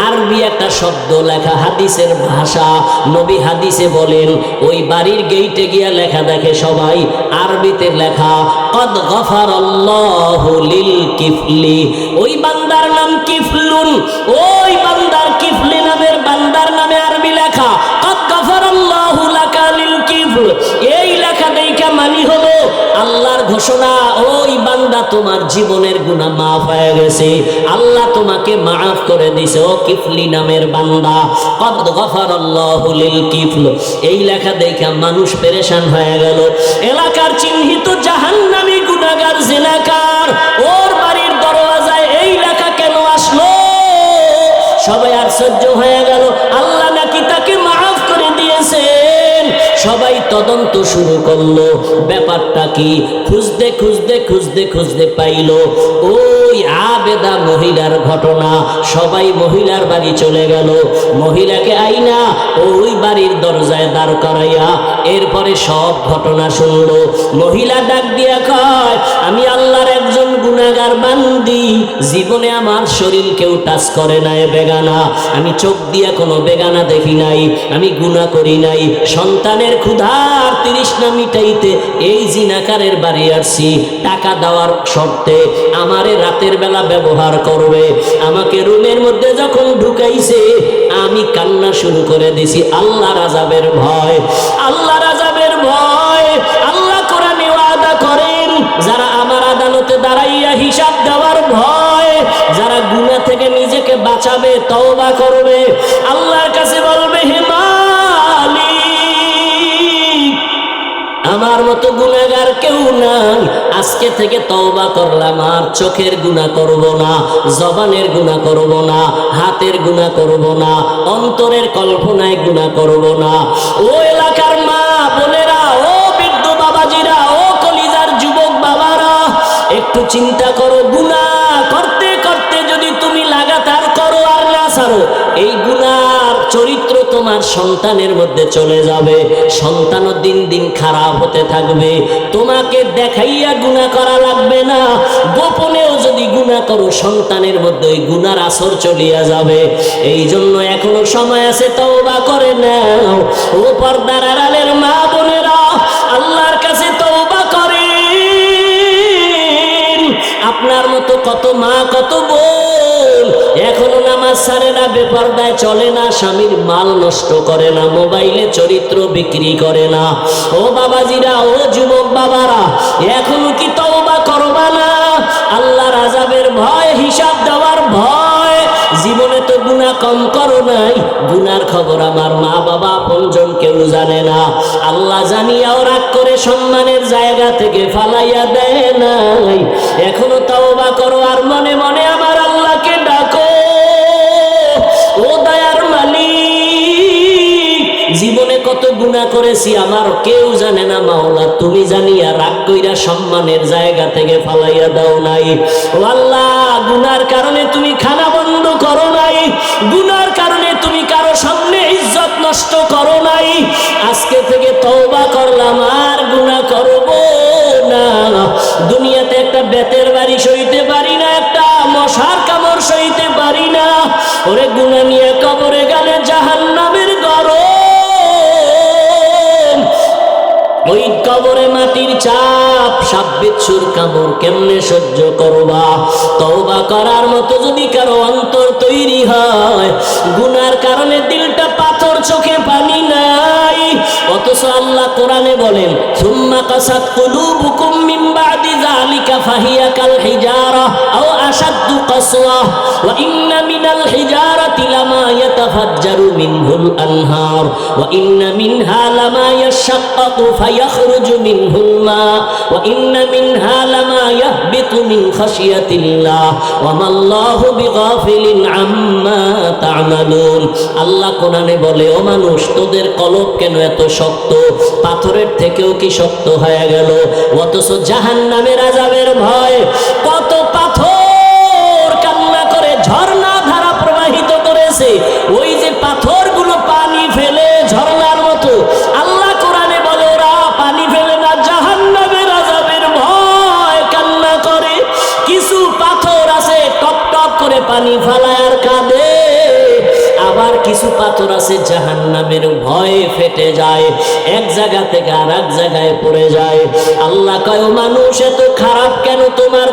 আরবি একটা শব্দ লেখা, হাদিসের ভাষা। নবী হাদিসে বলেন, ওই বাড়ির গেইটে গিয়া লেখা দেখে সবাই আরবিতে লেখা, কদ গফারাল্লাহু লিল কিফলি। ওই বান্দার নাম কিফলুন। ওই বান্দার কিফলি নামের বান্দার নামে আরবি লেখা, কদ গফারাল্লাহু লাকা লিল কিফল। এই লেখা দেখা মানি হলো আল্লাহর ঘোষণা, ওই বান্দা তোমার জীবনের গুনাহ মাফ হয়ে গেছে, আল্লাহ তোমাকে মাফ করে দিয়েছে। ও কিফলি নামের বান্দা, কদ গফারাল্লাহু লিল কিফল। এই লেখা দেখা মানুষ পেরেশান হয়ে গেল। এলাকার চিহ্নিত জাহান্নামী গুনাহগার জিনাকার, ওর বাড়ির দরওয়াজায় এই লেখা কেন আসলো? সবাই আশ্চর্য হয়ে গেল, আল্লাহ নাকি তাকে মাফ করে দিয়েছেন। সবাই তদন্ত শুরু করলো, ব্যাপারটা কি? খুঁজতে খুঁজতে খুঁজতে খুঁজতে পাইল ওই আবেদা মহিলার ঘটনা। সবাই মহিলার বাড়ি চলে গেল, মহিলাকে আইনা ওই বাড়ির দরজায় দাঁড় করাইয়া এরপরে সব ঘটনা শুনলো। মহিলা ডাক দিয়া কয়, আমি আল্লাহর একজন গুনাহগার বান্দি, জীবনে আমার শরীর কেউ টাচ করে নাই বেগানা, আমি চোখ দিয়া কোনো বেগানা দেখি নাই, আমি গুনাহ করি নাই, সন্তানের ক্ষুধার তৃষ্ণা মিটাইতে এই জিনাকারের বাড়ি আসছি, টাকা দেওয়ার শর্তে আমারে রাতের বেলা ব্যবহার করবে। আমাকে রুমের মধ্যে যখন ঢুকাইছে আমি কান্না শুরু করে দিছি আল্লাহর আযাবের ভয়, আল্লাহর আযাবের ভয়। আল্লাহ কোরআনে ওয়াদা করেন, যারা আমার আদালতে দাঁড়াইয়া হিসাব দেওয়ার ভয়, যারা গুনাহ থেকে নিজেকে বাঁচাবে, তওবা করবে, আল্লাহর কাছে বলবে, হে মালিক, আমার মতো গুনাহগার কেউ নাই, আজকে থেকে তওবা করলাম, আর চোখের গুনাহ করব না, জবানের গুনাহ করব না, হাতের গুনাহ করব না, অন্তরের কল্পনায় গুনাহ করব না। ও এলাকার মা বোনেরা, ও বৃদ্ধ বাবাজিরা, ও কলিজার যুবক বাবারা, একটু চিন্তা করো, গুনাহ করতে করতে যদি তুমি লাগাতার করো আর না ছাড়ো, এই গুনার চরিত্র তোমার সন্তানের মধ্যে চলে যাবে, সন্তানও দিন দিন খারাপ হতে থাকবে। তোমাকে দেখাইয়া গুনাহ করা লাগবে না, গোপনেও যদি গুনাহ করো সন্তানের মধ্যে ওই গুনার আসর চলিয়া যাবে। এই জন্য এখনো সময় আছে, তওবা করে নাও। ও পর্দার আড়ালের মা বোনেরা, আল্লাহর কাছে তওবা করেন। আপনার মতো কত মা কত বোন এখনো নামাজ ছাড়ে না, বেপরদায় চলে না, স্বামীর মাল নষ্ট করে না, মোবাইলে চরিত্র বিক্রি করে না। ও বাবাজিরা, ও যুবক বাবারা, এখনো কি তওবা করবা না? আল্লাহর আযাবের ভয়, হিসাব দেওয়ার ভয়। জীবনে তো গুনাহ কম করো নাই, গুনার খবর আমার মা বাবা আপনজন কেউ জানে না। আল্লাহ জানিয়াও রাগ করে সম্মানের জায়গা থেকে ফালাইয়া দেয় নাই। এখনো তওবা করো আর মনে মনে আমার আল্লাহকে ডাকো। ও দয়ার মালিক, জীবনে কত গুনাহ করেছি আমার কেউ জানে না মাওলা, তুমি জানিয়া রাগ কইরা সম্মানের জায়গা থেকে ফালাইয়া দাও নাই। ও আল্লাহ, গুনার কারণে তুমি খানা বন্ধ করো নাই, গুনার কারণে তুমি কারো সামনে ইজ্জত নষ্ট করো নাই। আজকে থেকে তওবা করলাম, আর গুনাহ করব না। দুনিয়াতে একটা বেতের বাড়ি সইতে পারি না, একটা মশার কামড় সইতে পারি না। ওরে গুনাহ নিয়ে কবরে গেলে জাহান্নামের গরম, ওই কবরে মাটির চাপ, সাপ বিচ্ছুর কামড় কেমনে সহ্য করবা? তওবা করার মতো যদি কারো অন্তর তৈরি হয়, গুনার কারণে দিলটা পাথর, চোখে পানি নাই, অথচ আল্লাহ কোরআনে বলেন সুম্মা কাসাত কুলুবুকুম মিন বাদি যালিকা ফাহিয়া কাল হিজারা আও আশাদ্দু কাসওয়া ওয়া ইন্না মিনাল হিজারাতি লামা ইয়াতাফাজ্জারু মিনহুল আনহার ওয়া ইন্না মিনহা লামা ইয়াশাক্কাকু ফায়াখরুজু মিনহুল মা ওয়া ইন্না মিনহা লামা ইয়াহবিতু মিন খাশিয়াতিল্লাহ ওয়া মাল্লাহু বিগাফিলিন আম্মা তা'মালুন। আল্লাহ কোরআনে বলে, ও মানুষ, তোদের কলব কেন এত শক্ত? পাথরের থেকেও কি শক্ত হয়ে গেল? অথচ জাহান্নামের আযাবের ভয়, কত পাথর কান্না করে ঝর্ণা ধারা প্রবাহিত করেছে, ওই যে পাথরগুলো পানি ফেলে ঝর্ণার মতো। আল্লাহ কোরআনে বলে, ওরা পানি ফেলে না, জাহান্নামের আযাবের ভয় কান্না করে। কিছু পাথর আছে টপ টপ করে পানি ফালায় আর কাঁদে, আবার কিছু পাথর আছে জাহান্নামের ভয়ে ফেটে যায়, এক জায়গা থেকে আর এক জায়গায় পড়ে যায়। আল্লাহ কয়, ও মানুষ, এত খারাপ কেন তোমার